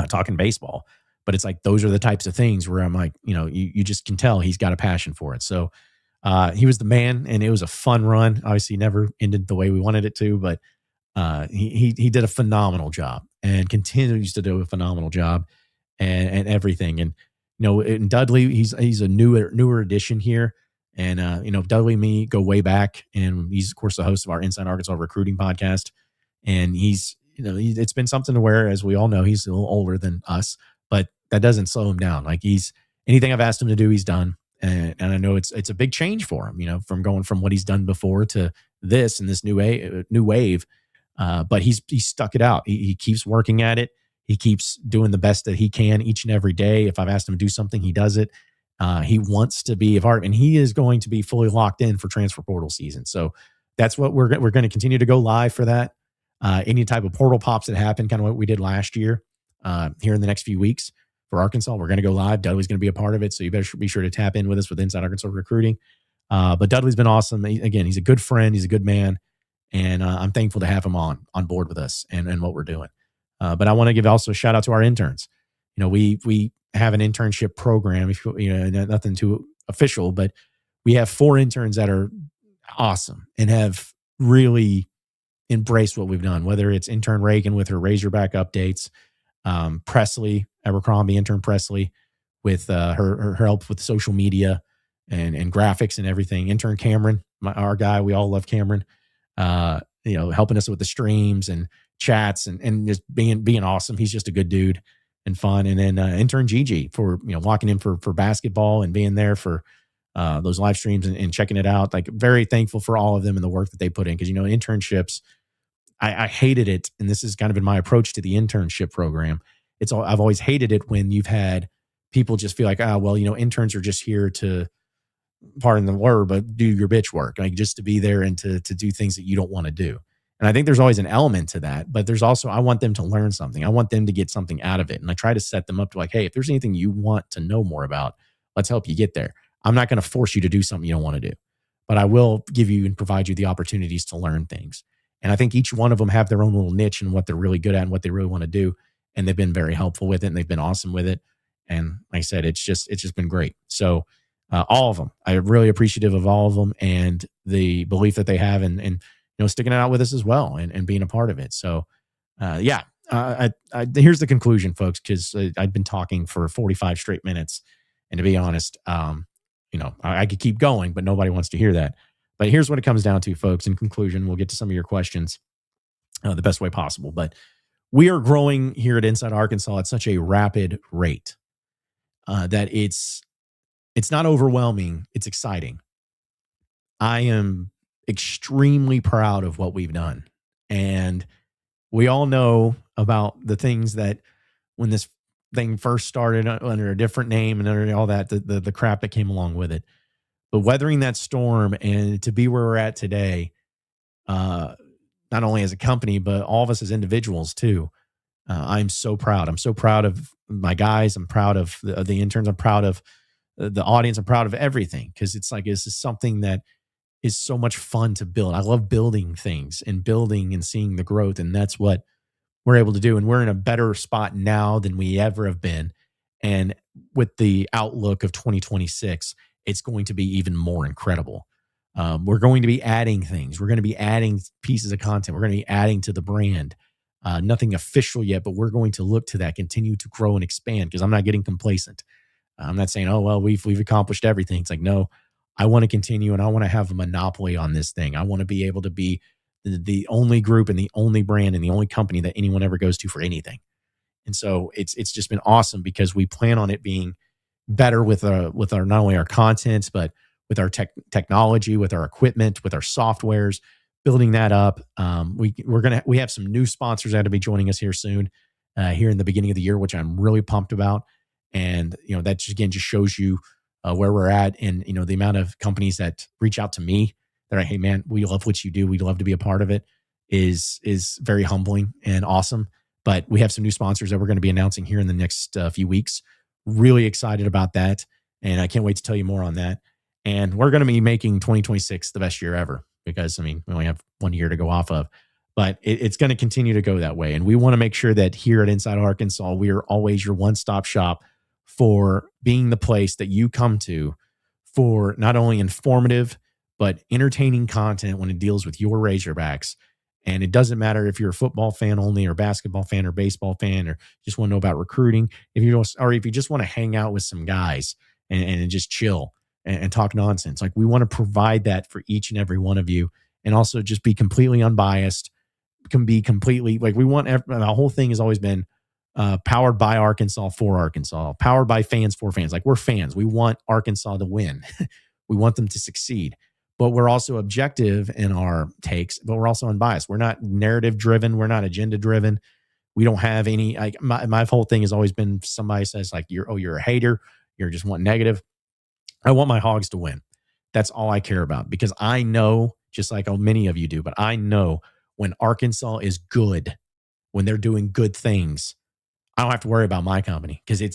talking baseball. But it's like, those are the types of things where I'm like, you just can tell he's got a passion for it. So he was the man, and it was a fun run. Obviously, never ended the way we wanted it to, but he did a phenomenal job and continues to do a phenomenal job and everything. And, and Dudley, he's a newer addition here. And, Dudley and me go way back, and he's, of course, the host of our Inside Arkansas recruiting podcast. And he's, it's been something to where, as we all know, he's a little older than us, but that doesn't slow him down. Like, anything I've asked him to do, he's done. And I know it's a big change for him, from going from what he's done before to this and this new wave. But he's stuck it out. He keeps working at it. He keeps doing the best that he can each and every day. If I've asked him to do something, he does it. He wants to be a part, and he is going to be fully locked in for transfer portal season. So that's what we're going to continue to go live for that. Any type of portal pops that happen, kind of what we did last year, here in the next few weeks for Arkansas, we're going to go live. Dudley's going to be a part of it. So you better be sure to tap in with us with Inside Arkansas Recruiting. But Dudley's been awesome. Again, he's a good friend. He's a good man. And I'm thankful to have him on board with us and what we're doing. But I want to give also a shout out to our interns. We have an internship program, nothing too official, but we have 4 interns that are awesome and have really embraced what we've done, whether it's intern Reagan with her Razorback updates, Presley, Abercrombie, intern Presley with her help with social media and graphics and everything. Intern Cameron, our guy, we all love Cameron, helping us with the streams and chats and just being awesome. He's just a good dude and fun. And then intern Gigi for, locking in for basketball and being there for those live streams and checking it out. Like, very thankful for all of them and the work that they put in. Cause internships, I hated it. And this has kind of been my approach to the internship program. I've always hated it when you've had people just feel like, interns are just here to, pardon the word, but do your bitch work, like just to be there and to do things that you don't want to do. And I think there's always an element to that, but there's also, I want them to learn something. I want them to get something out of it. And I try to set them up to like, hey, if there's anything you want to know more about, let's help you get there. I'm not going to force you to do something you don't want to do, but I will give you and provide you the opportunities to learn things. And I think each one of them have their own little niche and what they're really good at and what they really want to do. And they've been very helpful with it, and they've been awesome with it. And like I said, it's just been great. So all of them, I'm really appreciative of all of them and the belief that they have and sticking it out with us as well and being a part of it. So here's the conclusion, folks, because I've been talking for 45 straight minutes. And to be honest, I could keep going, but nobody wants to hear that. But here's what it comes down to, folks. In conclusion, we'll get to some of your questions the best way possible. But we are growing here at Inside Arkansas at such a rapid rate that it's not overwhelming. It's exciting. I am extremely proud of what we've done. And we all know about the things that when this thing first started under a different name and under all that, the crap that came along with it. But weathering that storm and to be where we're at today, not only as a company, but all of us as individuals too. I'm so proud. I'm so proud of my guys. I'm proud of the interns. I'm proud of the audience. I'm proud of everything, because it's like, this is something that is so much fun to build. I love building things and building and seeing the growth. And that's what we're able to do. And we're in a better spot now than we ever have been. And with the outlook of 2026, it's going to be even more incredible. We're going to be adding things. We're going to be adding pieces of content. We're going to be adding to the brand. Nothing official yet, but we're going to look to that, continue to grow and expand, because I'm not getting complacent. I'm not saying, oh, well, we've accomplished everything. It's like, no, I want to continue, and I want to have a monopoly on this thing. I want to be able to be the only group and the only brand and the only company that anyone ever goes to for anything. And so it's just been awesome, because we plan on it being better with our not only our content, but with our technology, with our equipment, with our softwares, building that up. We have some new sponsors that will be joining us here soon, here in the beginning of the year, which I'm really pumped about. And that just, again, just shows you where we're at, and the amount of companies that reach out to me. They're like, hey man, we love what you do. We'd love to be a part of it. Is very humbling and awesome. But we have some new sponsors that we're going to be announcing here in the next few weeks. Really excited about that. And I can't wait to tell you more on that. And we're going to be making 2026 the best year ever, because, I mean, we only have 1 year to go off of. But it's going to continue to go that way. And we want to make sure that here at Inside Arkansas, we are always your one-stop shop for being the place that you come to for not only informative, but entertaining content when it deals with your Razorbacks. And it doesn't matter if you're a football fan only, or basketball fan, or baseball fan, or just want to know about recruiting. If you just want to hang out with some guys and just chill and talk nonsense, like, we want to provide that for each and every one of you, and also just be completely unbiased. Can be completely, like, we want the whole thing has always been powered by Arkansas for Arkansas, powered by fans for fans. Like, we're fans. We want Arkansas to win. We want them to succeed. But we're also objective in our takes, but we're also unbiased. We're not narrative driven. We're not agenda driven. We don't have any, like, my whole thing has always been, somebody says like, you're a hater. You're just one negative. I want my Hogs to win. That's all I care about, because I know, just like many of you do, but I know when Arkansas is good, when they're doing good things, I don't have to worry about my company, because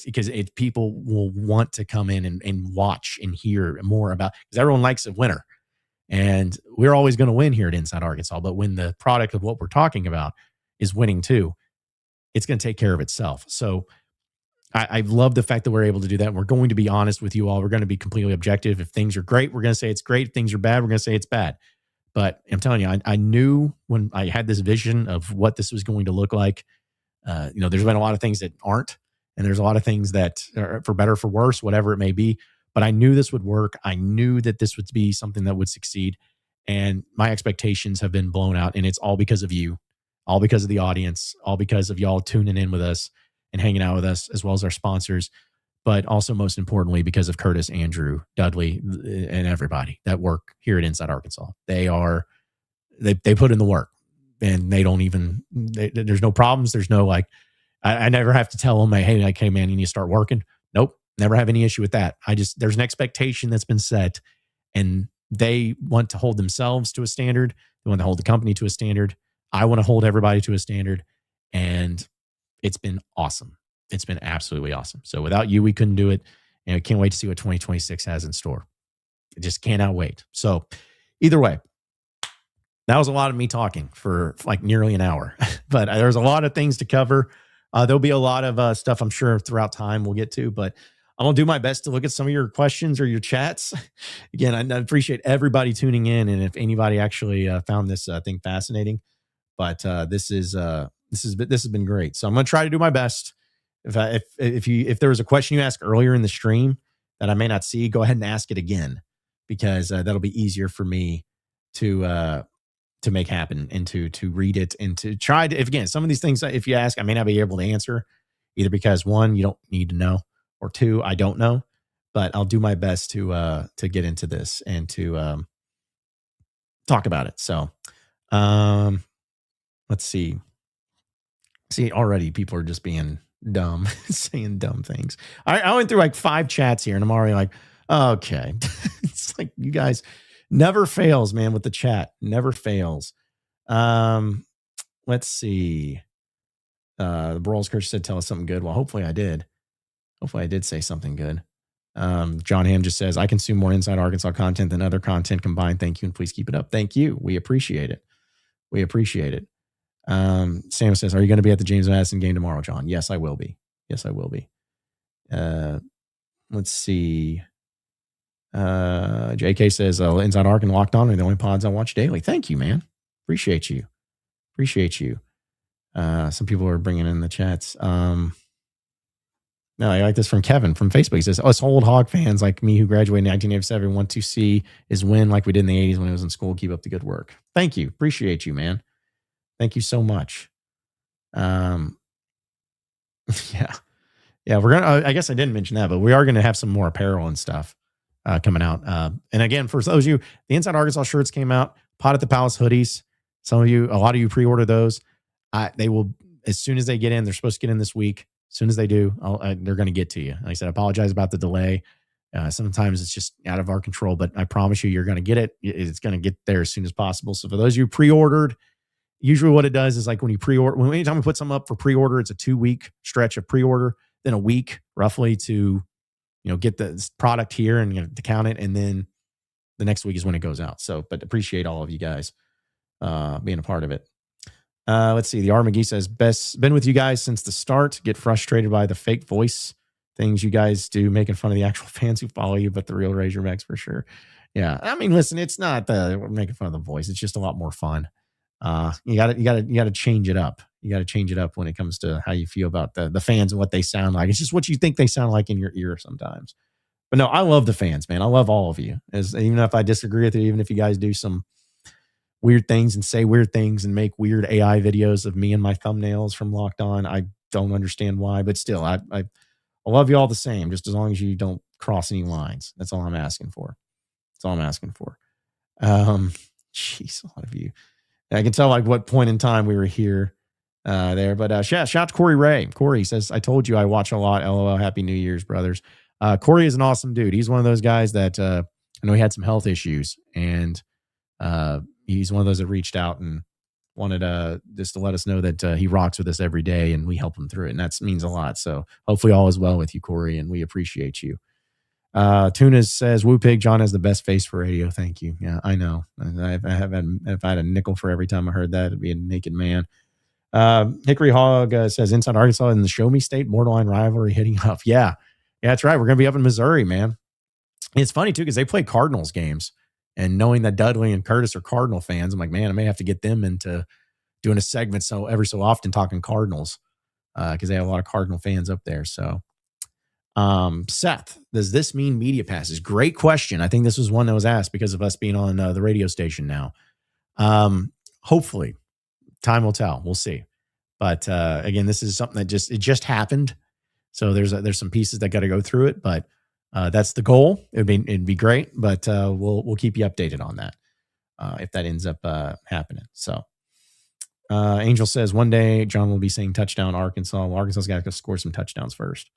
people will want to come in and watch and hear more about, because everyone likes a winner. And we're always going to win here at Inside Arkansas. But when the product of what we're talking about is winning too, it's going to take care of itself. So I love the fact that we're able to do that. We're going to be honest with you all. We're going to be completely objective. If things are great, we're going to say it's great. If things are bad, we're going to say it's bad. But I'm telling you, I knew when I had this vision of what this was going to look like. There's been a lot of things that aren't, and there's a lot of things that are for better, for worse, whatever it may be. But I knew this would work. I knew that this would be something that would succeed. And my expectations have been blown out. And it's all because of you, all because of the audience, all because of y'all tuning in with us and hanging out with us, as well as our sponsors. But also, most importantly, because of Curtis, Andrew, Dudley, and everybody that work here at Inside Arkansas. They put in the work, and they don't even, there's no problems. There's no, like, I never have to tell them, hey man, you need to start working. Nope. Never have any issue with that. There's an expectation that's been set, and they want to hold themselves to a standard. They want to hold the company to a standard. I want to hold everybody to a standard, and it's been awesome. It's been absolutely awesome. So without you, we couldn't do it. And I can't wait to see what 2026 has in store. I just cannot wait. So either way, that was a lot of me talking for like nearly an hour, but there's a lot of things to cover. There'll be a lot of stuff, I'm sure, throughout time we'll get to, but I'm going to do my best to look at some of your questions or your chats. Again, I appreciate everybody tuning in, and if anybody actually found this thing fascinating. But this has been great. So I'm going to try to do my best. If there was a question you asked earlier in the stream that I may not see, go ahead and ask it again, because that'll be easier for me to make happen, and to read it, and to try to, if again, some of these things, if you ask, I may not be able to answer, either because one, you don't need to know, or two, I don't know, but I'll do my best to get into this and to talk about it. So let's see. See, already people are just being dumb, saying dumb things. I went through like 5 chats here, and I'm already like, okay. It's like, you guys never fails, man, with the chat. Never fails. Let's see. The Brawls Coach said, tell us something good. Well, hopefully I did. Hopefully I did say something good. John Ham just says, I consume more Inside Arkansas content than other content combined. Thank you, and please keep it up. Thank you. We appreciate it. We appreciate it. Sam says, are you going to be at the James Madison game tomorrow, John? Yes, I will be. Yes, I will be. Let's see. JK says, Inside Ark and Locked On are the only pods I watch daily. Thank you, man. Appreciate you. Some people are bringing in the chats. No, I like this from Kevin from Facebook. He says, us old Hog fans like me who graduated in 1987 want to see his win like we did in the 80s when he was in school. Keep up the good work. Thank you. Appreciate you, man. Thank you so much. Yeah. We're going to, I guess I didn't mention that, but we are going to have some more apparel and stuff coming out. And again, for those of you, the Inside Arkansas shirts came out, Pot at the Palace hoodies. A lot of you pre-order those. They will, as soon as they get in, they're supposed to get in this week. As soon as they do, they're going to get to you. Like I said, I apologize about the delay. Sometimes it's just out of our control, but I promise you, you're going to get it. It's going to get there as soon as possible. So for those of you pre-ordered, usually what it does is like when you pre-order, anytime we put something up for pre-order, it's a 2-week stretch of pre-order, then a week roughly to, get the product here and to count it. And then the next week is when it goes out. So, but appreciate all of you guys being a part of it. Let's see. The R. McGee says, been with you guys since the start. Get frustrated by the fake voice things you guys do, making fun of the actual fans who follow you, but the real Razorbacks for sure. Yeah. I mean, listen, it's not making fun of the voice. It's just a lot more fun. You gotta change it up. You gotta change it up when it comes to how you feel about the fans and what they sound like. It's just what you think they sound like in your ear sometimes. But no, I love the fans, man. I love all of you. Even if I disagree with you, even if you guys do some weird things and say weird things and make weird AI videos of me and my thumbnails from Locked On. I don't understand why, but still, I love you all the same, just as long as you don't cross any lines. That's all I'm asking for. Jeez, a lot of you. I can tell like what point in time we were here there, but shout out to Corey Ray. Corey says, I told you I watch a lot. LOL. Happy New Year's, brothers. Corey is an awesome dude. He's one of those guys that I know he had some health issues, and he's one of those that reached out and wanted just to let us know that he rocks with us every day and we help him through it. And that means a lot. So hopefully all is well with you, Corey, and we appreciate you. Tuna says, Woo Pig, John has the best face for radio. Thank you. Yeah, I know. If I had a nickel for every time I heard that, it'd be a naked man. Hickory Hog says, Inside Arkansas in the Show Me State, borderline rivalry hitting up. Yeah, that's right. We're going to be up in Missouri, man. It's funny, too, because they play Cardinals games. And knowing that Dudley and Curtis are Cardinal fans, I'm like, man, I may have to get them into doing a segment every so often talking Cardinals because they have a lot of Cardinal fans up there. So, Seth, does this mean media passes? Great question. I think this was one that was asked because of us being on the radio station now. Hopefully, time will tell. We'll see. But again, this is something that just happened. So there's some pieces that got to go through it, but. That's the goal. It'd be great, but we'll keep you updated on that if that ends up happening. So, Angel says one day John will be saying touchdown Arkansas. Well, Arkansas's got to score some touchdowns first.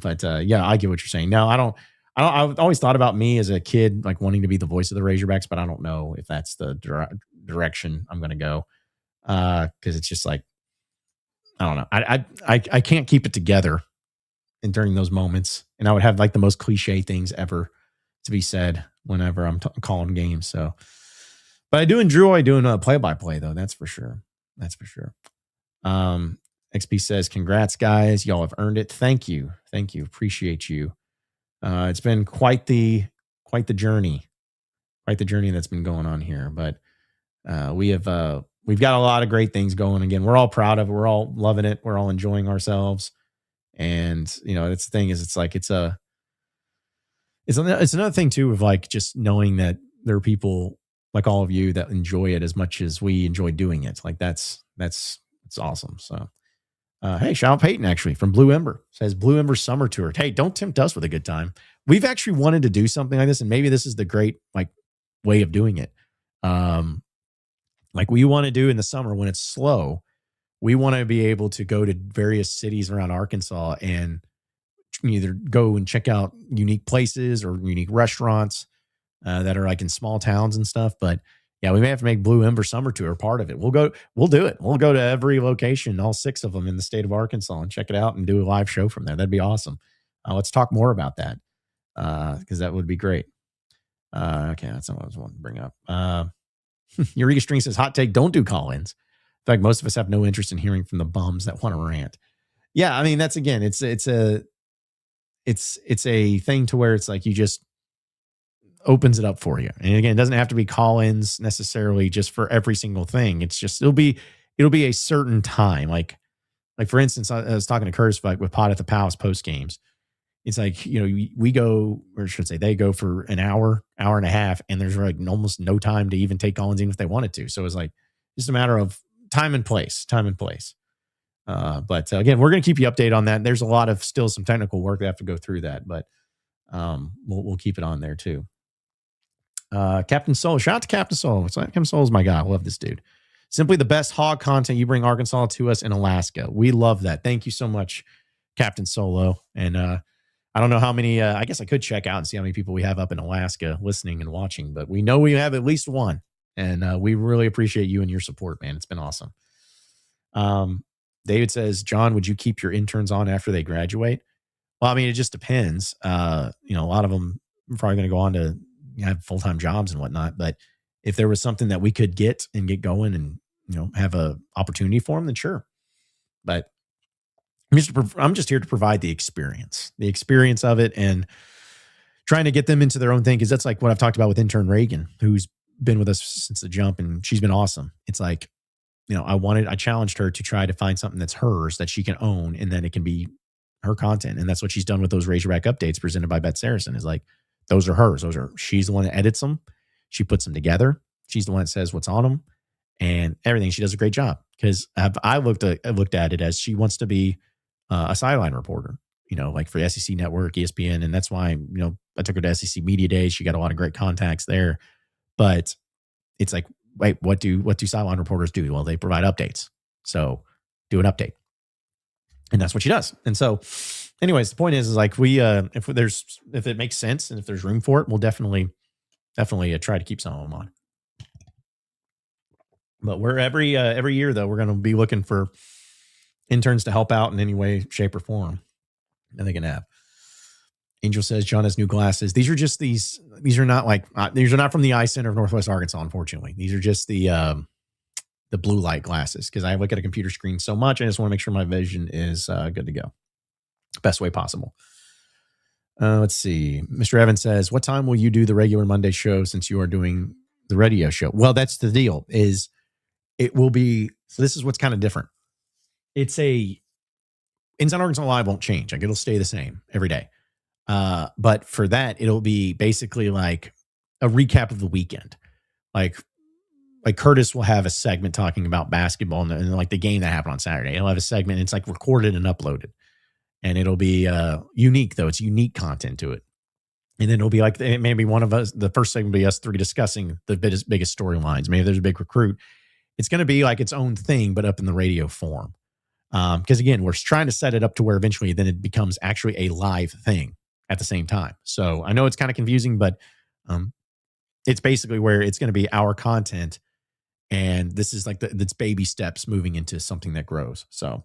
But yeah, I get what you're saying. Now, I've always thought about me as a kid like wanting to be the voice of the Razorbacks, but I don't know if that's the direction I'm going to go because it's just like I don't know. I can't keep it together. And during those moments, and I would have like the most cliche things ever to be said whenever I'm calling games. So, but I do enjoy doing a play-by-play though. That's for sure. XP says, congrats guys. Y'all have earned it. Thank you. Appreciate you. It's been quite the journey that's been going on here, but we've got a lot of great things going. Again, we're all proud of it. We're all loving it. We're all enjoying ourselves. And that's the thing is it's like it's another thing too of like just knowing that there are people like all of you that enjoy it as much as we enjoy doing it. Like that's awesome. So hey, shout out Peyton actually from Blue Ember says Blue Ember Summer Tour. Hey, don't tempt us with a good time. We've actually wanted to do something like this, and maybe this is the great like way of doing it. Like we want to do in the summer when it's slow. We want to be able to go to various cities around Arkansas and either go and check out unique places or unique restaurants that are like in small towns and stuff. But yeah, we may have to make Blue Ember Summer Tour part of it. We'll do it. We'll go to every location, all 6 of them in the state of Arkansas and check it out and do a live show from there. That'd be awesome. Let's talk more about that because that would be great. Okay, that's not what I was wanting to bring up. Eureka String says, hot take, don't do call-ins. In fact, most of us have no interest in hearing from the bums that want to rant. Yeah, I mean, that's again, it's a thing to where it's like you just opens it up for you. And again, it doesn't have to be call-ins necessarily just for every single thing. It's just it'll be a certain time. Like for instance, I was talking to Curtis with Pot at the Palace post games. It's like, we go, or I should say they go for an hour and a half, and there's like almost no time to even take call-ins even if they wanted to. So it's like just a matter of time and place. But again, we're going to keep you updated on that. There's a lot of still some technical work that have to go through that, but we'll keep it on there too. Captain Soul, shout out to Captain Soul. Captain Soul is my guy. I love this dude. Simply the best hog content. You bring Arkansas to us in Alaska. We love that. Thank you so much, Captain Solo. And I don't know how many, I guess I could check out and see how many people we have up in Alaska listening and watching, but we know we have at least one. And we really appreciate you and your support, man. It's been awesome. David says, John, would you keep your interns on after they graduate? Well, I mean, it just depends. A lot of them are probably going to go on to have full-time jobs and whatnot. But if there was something that we could get going and, have a opportunity for them, then sure. But I'm just here to provide the experience of it, and trying to get them into their own thing. Cause that's like what I've talked about with intern Reagan, who's been with us since the jump, and she's been awesome. It's like, I challenged her to try to find something that's hers that she can own, and then it can be her content. And that's what she's done with those Razorback updates presented by Beth SARACEN, is like, those are hers. She's the one that edits them. She puts them together. She's the one that says what's on them and everything. She does a great job, because I looked at it as she wants to be a sideline reporter, like for the SEC Network, ESPN. And that's why, I took her to SEC Media Days. She got a lot of great contacts there. But it's like, wait, what do sideline reporters do? Well, they provide updates. So do an update. And that's what she does. And so anyways, the point is like, we, if it makes sense and if there's room for it, we'll definitely try to keep some of them on. But we're every year though, we're going to be looking for interns to help out in any way, shape, or form that they can have. Angel says John has new glasses. These are not from the Eye Center of Northwest Arkansas, unfortunately. These are just the blue light glasses, because I look at a computer screen so much. I just want to make sure my vision is good to go. Best way possible. Let's see. Mr. Evans says, what time will you do the regular Monday show since you are doing the radio show? Well, that's the deal, is it will be, so this is what's kind of different. It's Inside Arkansas Live won't change. Like, it'll stay the same every day. But for that, it'll be basically like a recap of the weekend. Like Curtis will have a segment talking about basketball and like the game that happened on Saturday. He'll have a segment. It's like recorded and uploaded, and it'll be unique though. It's unique content to it. And then it'll be like, maybe one of us, the first segment will be us three discussing the biggest storylines. Maybe there's a big recruit. It's going to be like its own thing, but up in the radio form. Because again, we're trying to set it up to where eventually then it becomes actually a live thing at the same time. So I know it's kind of confusing, but it's basically where it's going to be our content. And this is like it's baby steps moving into something that grows. So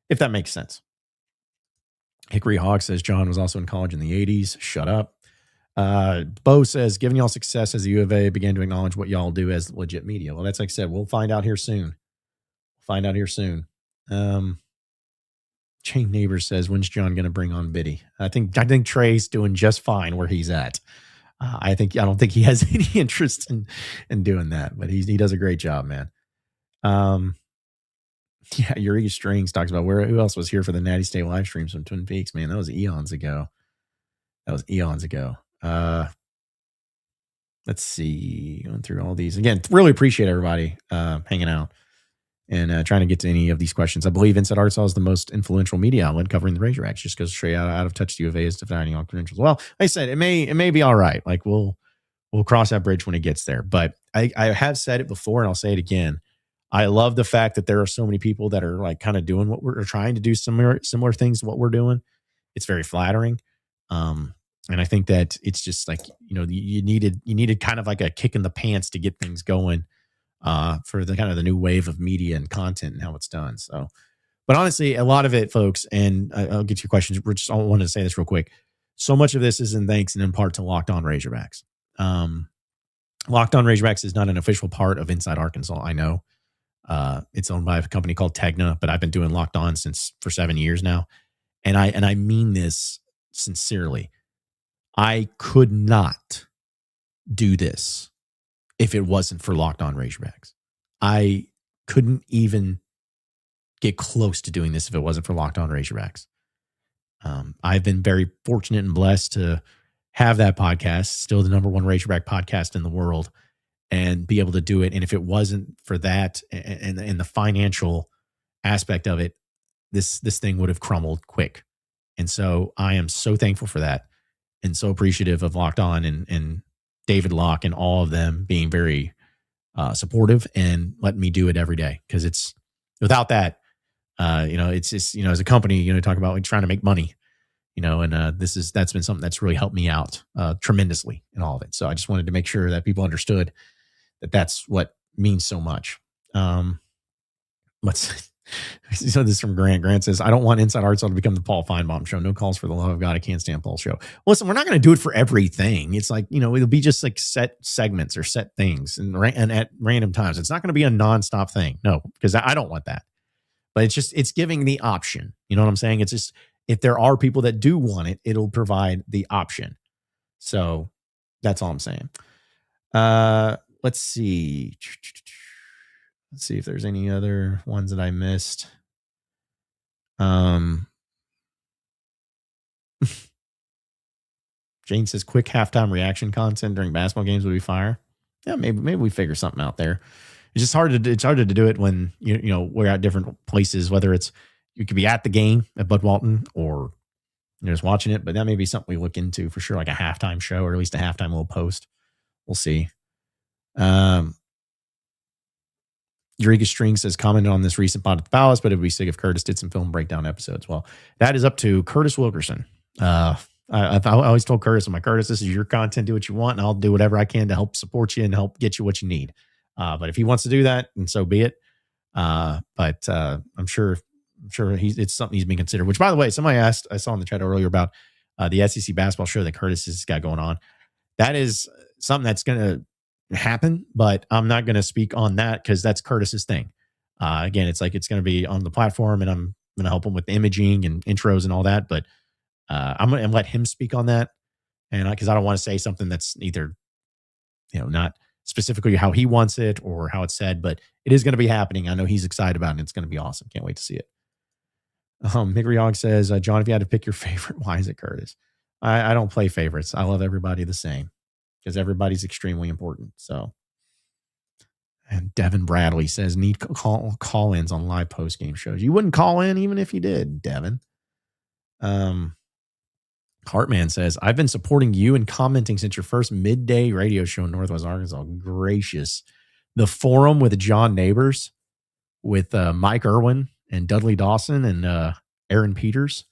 if that makes sense. Hickory Hawk says John was also in college in the 80s. Shut up. Bo says, given y'all success as the U of A began to acknowledge what y'all do as legit media. Well, that's like I said, we'll find out here soon. Chain Neighbors says, when's John going to bring on Biddy? I think Trey's doing just fine where he's at. I don't think he has any interest in doing that, but he does a great job, man. Yeah, Eureka Strings talks about who else was here for the Natty State live streams from Twin Peaks, man. That was eons ago. Let's see. Going through all these. Again, really appreciate everybody hanging out and trying to get to any of these questions. I believe Inside Arkansas is the most influential media outlet covering the Razorbacks, just goes straight out of touch to U of A is defining all credentials. Well, like I said, it may be all right. Like we'll cross that bridge when it gets there. But I have said it before and I'll say it again. I love the fact that there are so many people that are like kind of doing what we're trying to do, similar things to what we're doing. It's very flattering. And I think that it's just like, you needed kind of like a kick in the pants to get things going for the kind of the new wave of media and content and how it's done. So, but honestly, a lot of it, folks, and I'll get to your questions. I wanted to say this real quick. So much of this is in thanks and in part to Locked On Razorbacks. Locked On Razorbacks is not an official part of Inside Arkansas. I know. It's owned by a company called Tegna, but I've been doing Locked On for 7 years now. And I mean this sincerely. I could not do this if it wasn't for Locked On Razorbacks. I couldn't even get close to doing this if it wasn't for Locked On Razorbacks. I've been very fortunate and blessed to have that podcast, still the number one Razorback podcast in the world, and be able to do it. And if it wasn't for that and the financial aspect of it, this thing would have crumbled quick. And so I am so thankful for that and so appreciative of Locked On and David Locke and all of them being very supportive and letting me do it every day. Because it's without that, it's just, as a company, talk about like trying to make money, and that's been something that's really helped me out tremendously in all of it. So I just wanted to make sure that people understood that that's what means so much. So this is from Grant. Grant says, I don't want Inside Arkansas to become the Paul Feinbaum show. No calls for the love of God. I can't stand Paul's show. Listen, we're not going to do it for everything. It's like, it'll be just like set segments or set things and at random times. It's not going to be a nonstop thing. No, because I don't want that. But it's giving the option. You know what I'm saying? It's just, if there are people that do want it, it'll provide the option. So that's all I'm saying. Let's see. Let's see if there's any other ones that I missed. Jane says quick halftime reaction content during basketball games would be fire. Yeah, maybe we figure something out there. It's just harder to do it when we're at different places, whether it's you could be at the game at Bud Walton or you're just watching it, but that may be something we look into for sure, like a halftime show or at least a halftime little post. We'll see. Eureka String says, commented on this recent pod at the Palace, but it would be sick if Curtis did some film breakdown episodes. Well, that is up to Curtis Wilkerson. I always told Curtis, I'm like, Curtis, this is your content. Do what you want, and I'll do whatever I can to help support you and help get you what you need. But if he wants to do that, and so be it. But I'm sure it's something he's being considered. Which, by the way, somebody asked, I saw in the chat earlier about the SEC basketball show that Curtis has got going on. That is something that's going to happen, but I'm not going to speak on that because that's Curtis's thing. Again, it's like it's going to be on the platform, and I'm going to help him with the imaging and intros and all that. But I'm going to let him speak on that, and because I don't want to say something that's either not specifically how he wants it or how it's said, but it is going to be happening. I know he's excited about it, and it's going to be awesome. Can't wait to see it. Mick Riog says, John, if you had to pick your favorite, why is it Curtis? I don't play favorites. I love everybody the same because everybody's extremely important. So, and Devin Bradley says, need call-ins on live post-game shows. You wouldn't call in even if you did, Devin. Hartman says, I've been supporting you and commenting since your first midday radio show in Northwest Arkansas. Gracious. The forum with John Nabors, with Mike Irwin and Dudley Dawson and Aaron Peters.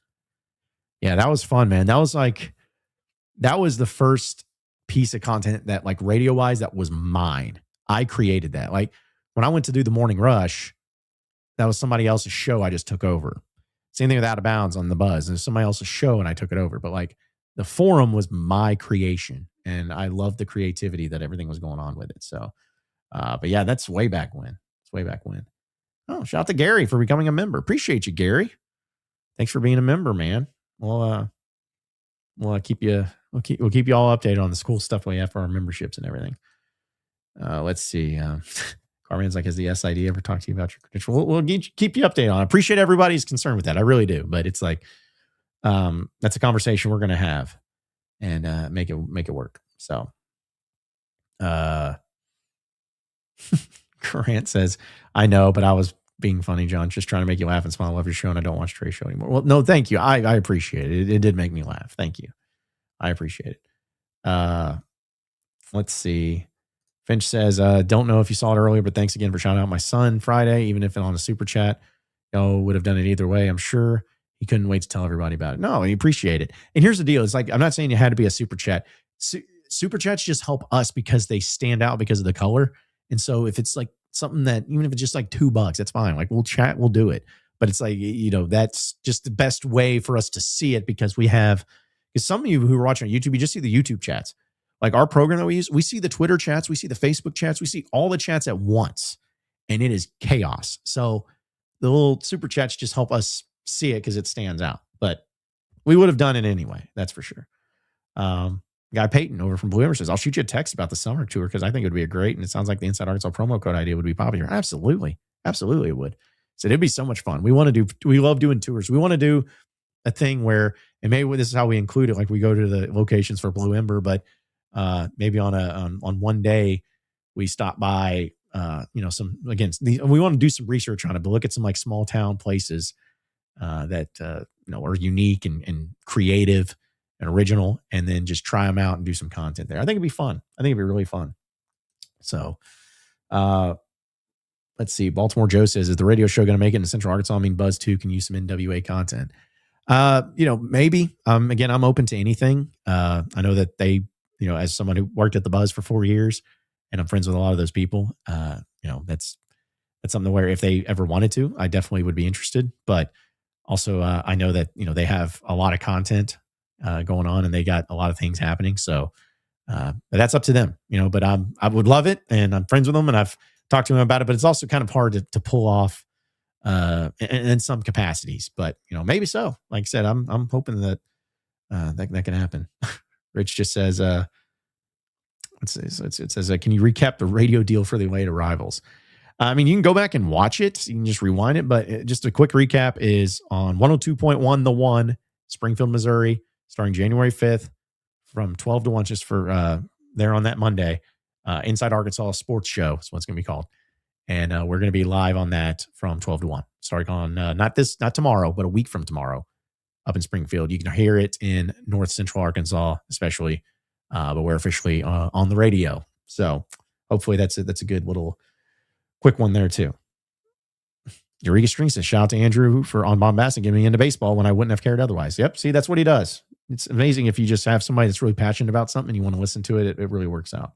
Yeah, that was fun, man. That was the first piece of content that, like, radio-wise, that was mine. I created that. Like, when I went to do the Morning Rush, that was somebody else's show I just took over. Same thing with Out of Bounds on the Buzz. It was somebody else's show, and I took it over. But, like, the forum was my creation, and I loved the creativity that everything was going on with it. So, but, yeah, that's way back when. It's way back when. Oh, shout out to Gary for becoming a member. Appreciate you, Gary. Thanks for being a member, man. We'll keep you all updated on the cool stuff we have for our memberships and everything. Let's see. Carmen's like, has the SID ever talked to you about your credential? We'll keep you updated on. I appreciate everybody's concern with that. I really do. But it's like, that's a conversation we're going to have and make it work. So, Grant says, I know, but I was being funny, John, just trying to make you laugh and smile. I love your show, and I don't watch Trey's show anymore. Well, no, thank you. I appreciate it. It did make me laugh. Thank you. I appreciate it. Let's see. Finch says, don't know if you saw it earlier, but thanks again for shouting out my son Friday, even if on a super chat. Would have done it either way. I'm sure he couldn't wait to tell everybody about it. No, I appreciate it. And here's the deal. It's like, I'm not saying you had to be a super chat. Super chats just help us because they stand out because of the color. And so if it's like something that, even if it's just like $2, that's fine. Like, we'll chat, we'll do it. But it's like, that's just the best way for us to see it, because some of you who are watching on YouTube, you just see the YouTube chats. Like our program that we use, we see the Twitter chats, we see the Facebook chats, we see all the chats at once, and it is chaos. So the little super chats just help us see it because it stands out. But we would have done it anyway, that's for sure. Guy Peyton over from Blue Ember says, I'll shoot you a text about the summer tour because I think it would be a great, and it sounds like the Inside Arkansas promo code idea would be popular. Absolutely. Absolutely it would. So it'd be so much fun. We love doing tours. We want to do a thing where, and maybe this is how we include it, like we go to the locations for Blue Ember, but maybe on one day we stop by, some, again, we want to do some research on it, but look at some like small town places that are unique and creative and original, and then just try them out and do some content there. I think it'd be fun. I think it'd be really fun. So let's see. Baltimore Joe says, is the radio show going to make it in Central Arkansas? I mean, Buzz 2 can use some NWA content. Maybe. Again, I'm open to anything. I know that they, as someone who worked at the Buzz for 4 years, and I'm friends with a lot of those people, that's something where if they ever wanted to, I definitely would be interested. But also, I know that, they have a lot of content going on, and they got a lot of things happening. So, but that's up to them, but I would love it, and I'm friends with them, and I've talked to them about it, but it's also kind of hard to pull off in some capacities, but maybe so. Like I said, I'm hoping that that can happen. Rich just says, it says, can you recap the radio deal for the late arrivals? I mean, you can go back and watch it. You can just rewind it, but just a quick recap is on 102.1 The One, Springfield, Missouri, starting January 5th from 12 to 1, just for there on that Monday. Inside Arkansas Sports Show is what it's going to be called. And we're going to be live on that from 12 to 1, starting on not tomorrow, but a week from tomorrow up in Springfield. You can hear it in North Central Arkansas, especially, but we're officially on the radio. So hopefully that's a good little quick one there too. Eureka String says, shout out to Andrew for on bombastic getting me into baseball when I wouldn't have cared otherwise. Yep. See, that's what he does. It's amazing if you just have somebody that's really passionate about something and you want to listen to it, it really works out.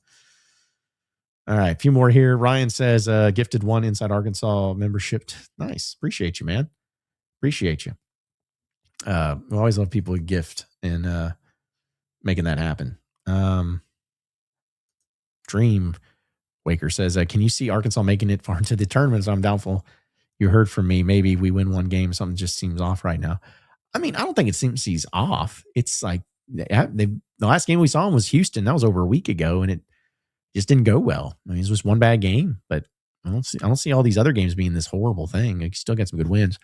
All right, a few more here. Ryan says, gifted one Inside Arkansas membership. Nice. Appreciate you, man. Appreciate you. We always love people who gift and making that happen. Dream Waker says, can you see Arkansas making it far into the tournament? So I'm doubtful. You heard from me. Maybe we win one game. Something just seems off right now. I mean, I don't think it seems off. It's like the last game we saw them was Houston. That was over a week ago, and it just didn't go well. I mean, it was one bad game, but I don't see all these other games being this horrible thing. You still got some good wins.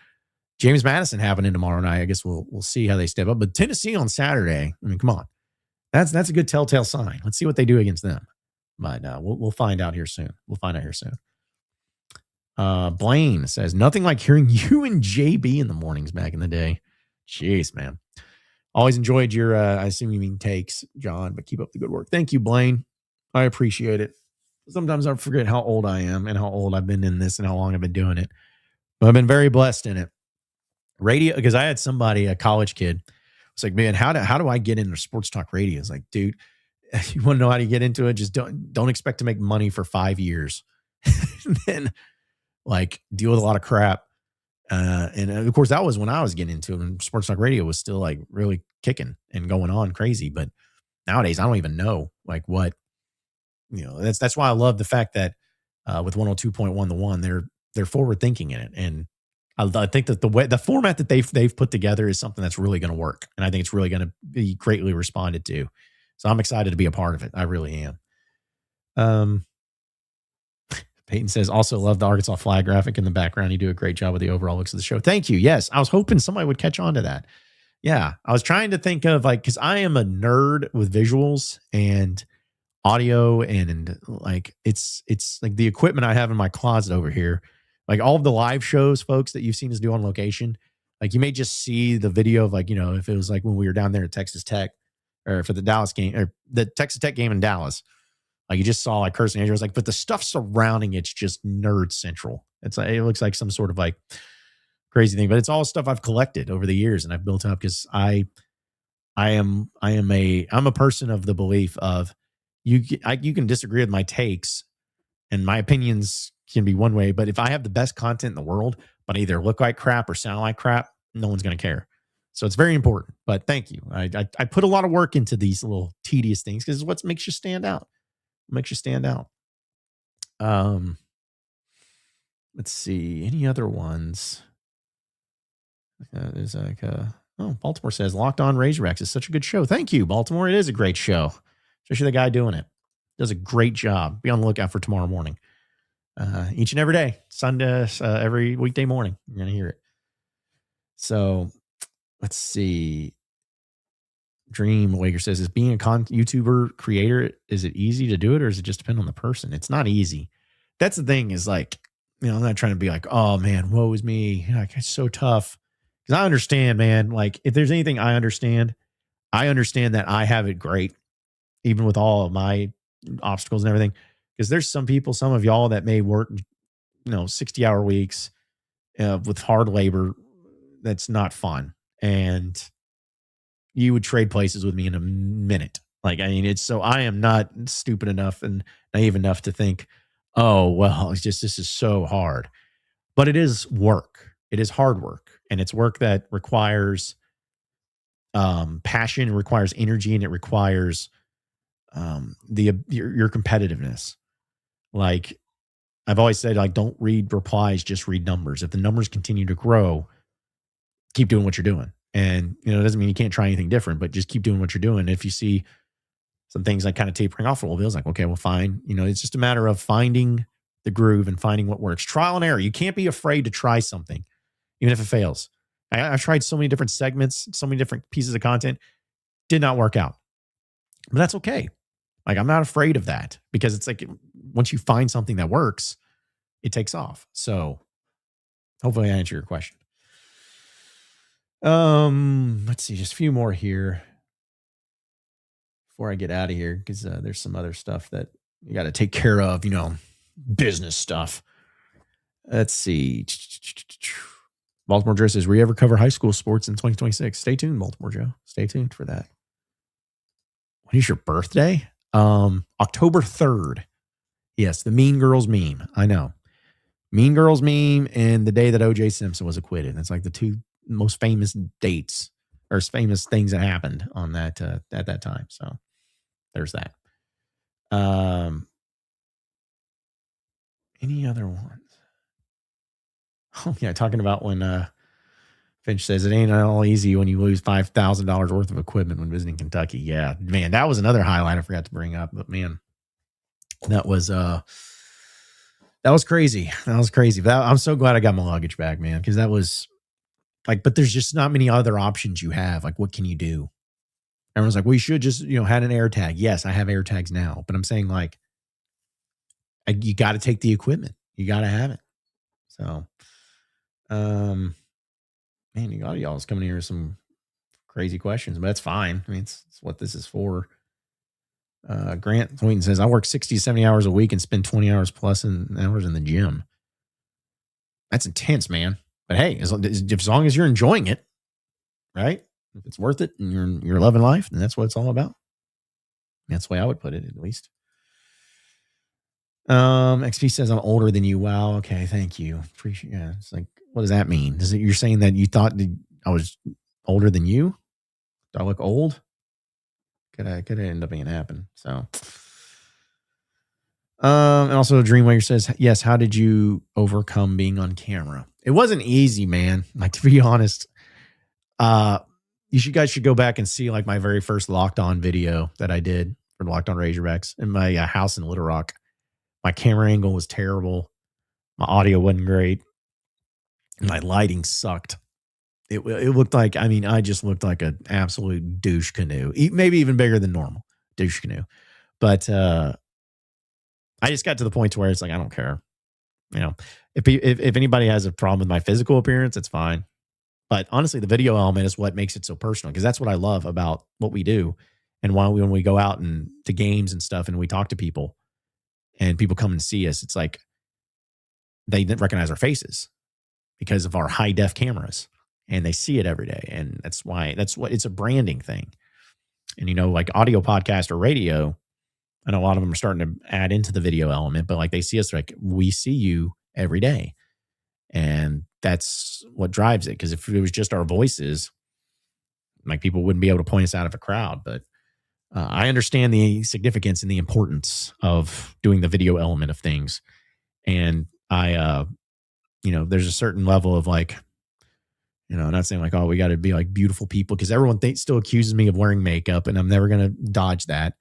James Madison happening tomorrow night. I guess we'll see how they step up. But Tennessee on Saturday. I mean, come on, that's a good telltale sign. Let's see what they do against them. But we'll find out here soon. Blaine says, nothing like hearing you and JB in the mornings back in the day. Jeez, man. Always enjoyed your, I assume you mean takes, John, but keep up the good work. Thank you, Blaine. I appreciate it. Sometimes I forget how old I am and how old I've been in this and how long I've been doing it. But I've been very blessed in it. Radio, because I had somebody, a college kid, was like, man, how do I get into sports talk radio? It's like, dude, you want to know how to get into it? Just don't expect to make money for 5 years. And then like deal with a lot of crap. And of course, that was when I was getting into it, and sports talk radio was still like really kicking and going on crazy. But nowadays, I don't even know like what, that's why I love the fact that with 102.1 The One, they're forward thinking in it. And I think that the format that they've put together is something that's really going to work. And I think it's really going to be greatly responded to. So I'm excited to be a part of it. I really am. Peyton says, also love the Arkansas flag graphic in the background. You do a great job with the overall looks of the show. Thank you. Yes. I was hoping somebody would catch on to that. Yeah. I was trying to think of because I am a nerd with visuals and audio, and like, it's like the equipment I have in my closet over here, like all of the live shows, folks, that you've seen us do on location. Like you may just see the video of like, if it was like when we were down there at Texas Tech or for the Dallas game or the Texas Tech game in Dallas. Like you just saw like Kirsten Andrew was like, but the stuff surrounding it's just nerd central. It's like, it looks like some sort of like crazy thing, but it's all stuff I've collected over the years and I've built up because I'm a person of the belief of you can disagree with my takes and my opinions can be one way, but if I have the best content in the world, but either look like crap or sound like crap, no one's going to care. So it's very important. But thank you. I put a lot of work into these little tedious things because it's what makes you stand out. Let's see any other ones. There's like Oh, Baltimore says Locked On Razorbacks is such a good show. Thank you, Baltimore. It is a great show, especially the guy doing it. Does a great job. Be on the lookout for tomorrow morning. Each and every day, Sunday, every weekday morning, you're going to hear it. So let's see. Dream Waker says, is being a YouTuber creator, is it easy to do it or does it just depend on the person? It's not easy. That's the thing is like, I'm not trying to be like, oh man, woe is me. Like, it's so tough. Because I understand, man. Like, if there's anything I understand that I have it great, even with all of my obstacles and everything. Because there's some people, some of y'all that may work, 60-hour weeks with hard labor. That's not fun. And you would trade places with me in a minute. Like, I mean, I am not stupid enough and naive enough to think, oh, well, this is so hard. But it is work. It is hard work. And it's work that requires passion, it requires energy, and it requires your competitiveness. Like I've always said, like, don't read replies, just read numbers. If the numbers continue to grow, keep doing what you're doing. And, it doesn't mean you can't try anything different, but just keep doing what you're doing. If you see some things like kind of tapering off a little bit, it's like, okay, well, fine. It's just a matter of finding the groove and finding what works. Trial and error. You can't be afraid to try something, even if it fails. I've tried so many different segments, so many different pieces of content, did not work out. But that's okay. Like, I'm not afraid of that because it's like once you find something that works, it takes off. So hopefully I answer your question. Let's see, just a few more here before I get out of here because there's some other stuff that you got to take care of, business stuff. Let's see. Baltimore Joe says, will you ever cover high school sports in 2026? Stay tuned, Baltimore Joe. Stay tuned for that. When is your birthday? October 3rd. Yes, the Mean Girls meme. I know. Mean Girls meme and the day that O.J. Simpson was acquitted. That's like the two most famous dates or famous things that happened on that at that time. So there's that. Any other ones? Oh yeah, talking about when Finch says it ain't all easy when you lose $5,000 worth of equipment when visiting Kentucky. Yeah, man, that was another highlight I forgot to bring up. But man, that was crazy. That was crazy. But I'm so glad I got my luggage back, man, because that was like, but there's just not many other options you have. Like, what can you do? Everyone's like, well, you should just, had an air tag. Yes, I have air tags now, but I'm saying like, you got to take the equipment. You got to have it. So, man, y'all's coming here with some crazy questions, but that's fine. I mean, it's what this is for. Grant Wheaton says, I work 60 to 70 hours a week and spend 20 hours plus in hours in the gym. That's intense, man. But hey, as long as you're enjoying it, right? If it's worth it and you're loving life, then that's what it's all about. That's the way I would put it, at least. XP says, I'm older than you. Wow. Okay. Thank you. Appreciate it. Yeah. It's like, what does that mean? You're saying that you thought that I was older than you? Do I look old? Could end up being happen. So, and also Dreamwaker says, yes. How did you overcome being on camera? It wasn't easy, man. Like, to be honest, you guys should go back and see like my very first Locked On video that I did for Locked On Razorbacks in my house in Little Rock. My camera angle was terrible. My audio wasn't great. My lighting sucked. It looked like, I just looked like an absolute douche canoe, maybe even bigger than normal douche canoe. But I just got to the point to where it's like, I don't care. If anybody has a problem with my physical appearance, it's fine. But honestly, the video element is what makes it so personal, because that's what I love about what we do. And when we go out and to games and stuff and we talk to people and people come and see us, it's like they didn't recognize our faces because of our high def cameras, and they see it every day. And that's what it's a branding thing. And, like audio podcast or radio, I know a lot of them are starting to add into the video element, but like they see us, like, we see you every day. And that's what drives it. Because if it was just our voices, like, people wouldn't be able to point us out of a crowd. But I understand the significance and the importance of doing the video element of things. And I, there's a certain level of like, You know, not saying like, oh, we got to be like beautiful people, because everyone still accuses me of wearing makeup, and I'm never going to dodge that.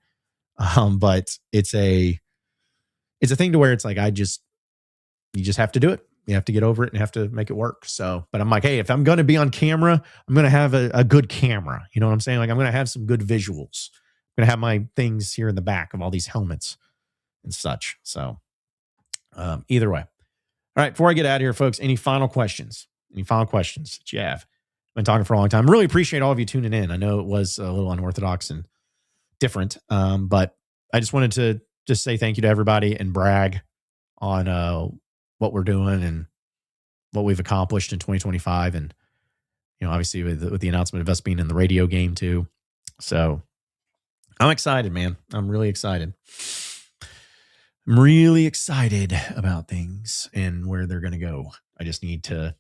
But it's a thing to where it's like, you just have to do it. You have to get over it and have to make it work. So, but I'm like, hey, if I'm going to be on camera, I'm going to have a good camera. You know what I'm saying? Like, I'm going to have some good visuals. I'm going to have my things here in the back of all these helmets and such. So, either way. All right. Before I get out of here, folks, any final questions? Any final questions that you have? I've been talking for a long time. Really appreciate all of you tuning in. I know it was a little unorthodox and different, but I just wanted to just say thank you to everybody and brag on what we're doing and what we've accomplished in 2025. And, you know, obviously with the announcement of us being in the radio game too. So I'm excited, man. I'm really excited. I'm really excited about things and where they're going to go. I just need to,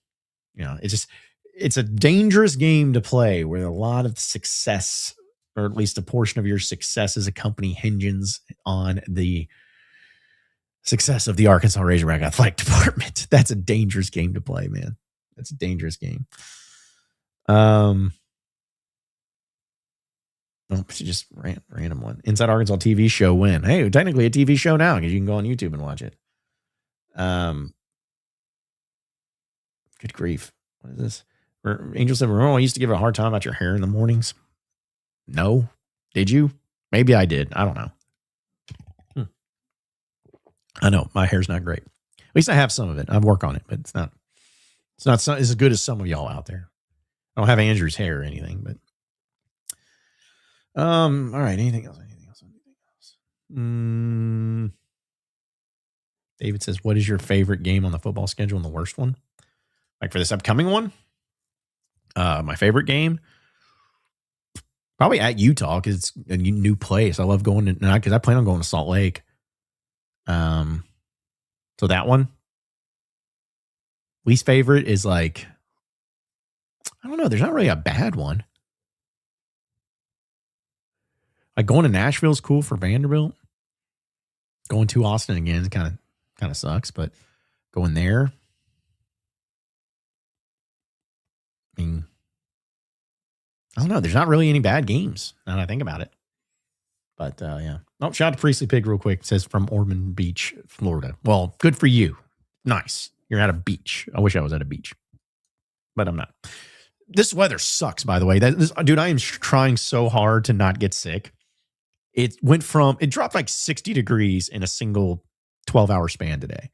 you know, it's a dangerous game to play where a lot of success, or at least a portion of your success as a company, hinges on the success of the Arkansas Razorback athletic department. That's a dangerous game to play, man. That's a dangerous game. Oh, just random one. Inside Arkansas TV show when? Hey, technically a TV show now because you can go on YouTube and watch it. Good grief. What is this? Angel said, remember I used to give a hard time about your hair in the mornings? No. Did you? Maybe I did. I don't know. I know my hair's not great. At least I have some of it. I work on it, but it's not as good as some of y'all out there. I don't have Andrew's hair or anything, but all right. Anything else? David says, what is your favorite game on the football schedule and the worst one? Like for this upcoming one? My favorite game? Probably at Utah, because it's a new place. I love going to, because I plan on going to Salt Lake. So that one. Least favorite is like, I don't know. There's not really a bad one. Like going to Nashville is cool for Vanderbilt. Going to Austin again kind of sucks, but going there, I mean, I don't know. There's not really any bad games now that I think about it. But yeah. Oh, shout out to Priestley Pig real quick. It says from Ormond Beach, Florida. Well, good for you. Nice. You're at a beach. I wish I was at a beach, but I'm not. This weather sucks, by the way. Dude, I am trying so hard to not get sick. It dropped like 60 degrees in a single 12-hour span today.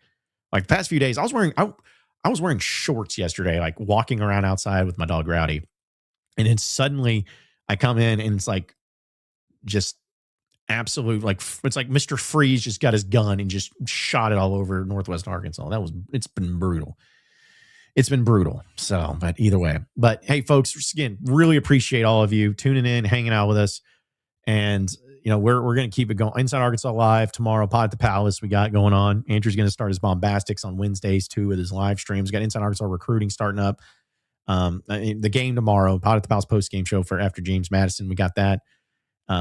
Like the past few days, I was wearing shorts yesterday, like walking around outside with my dog Rowdy. And then suddenly I come in and it's like just absolute, like it's like Mr. Freeze just got his gun and just shot it all over Northwest Arkansas. It's been brutal. It's been brutal. So, but either way. But hey, folks, again, really appreciate all of you tuning in, hanging out with us. And, you know, we're going to keep it going. Inside Arkansas Live tomorrow, Pod at the Palace we got going on. Andrew's going to start his bombastics on Wednesdays too with his live streams. Got Inside Arkansas recruiting starting up. The game tomorrow, Pod at the Palace post-game show for after James Madison. We got that.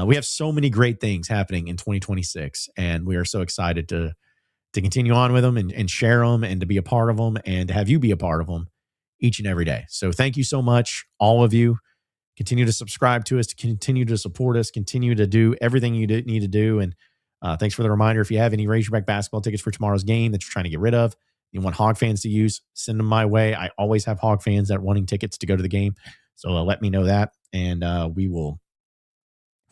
We have so many great things happening in 2026, and we are so excited to continue on with them and share them and to be a part of them and to have you be a part of them each and every day. So thank you so much, all of you. Continue to subscribe to us, to continue to support us, continue to do everything you need to do. And thanks for the reminder. If you have any Razorback basketball tickets for tomorrow's game that you're trying to get rid of, you want Hog fans to use, send them my way. I always have Hog fans that are wanting tickets to go to the game. So let me know that, and we'll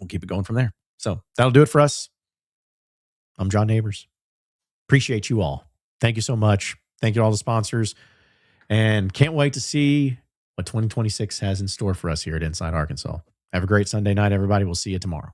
keep it going from there. So that'll do it for us. I'm John Nabors. Appreciate you all. Thank you so much. Thank you to all the sponsors. And can't wait to see what 2026 has in store for us here at Inside Arkansas. Have a great Sunday night, everybody. We'll see you tomorrow.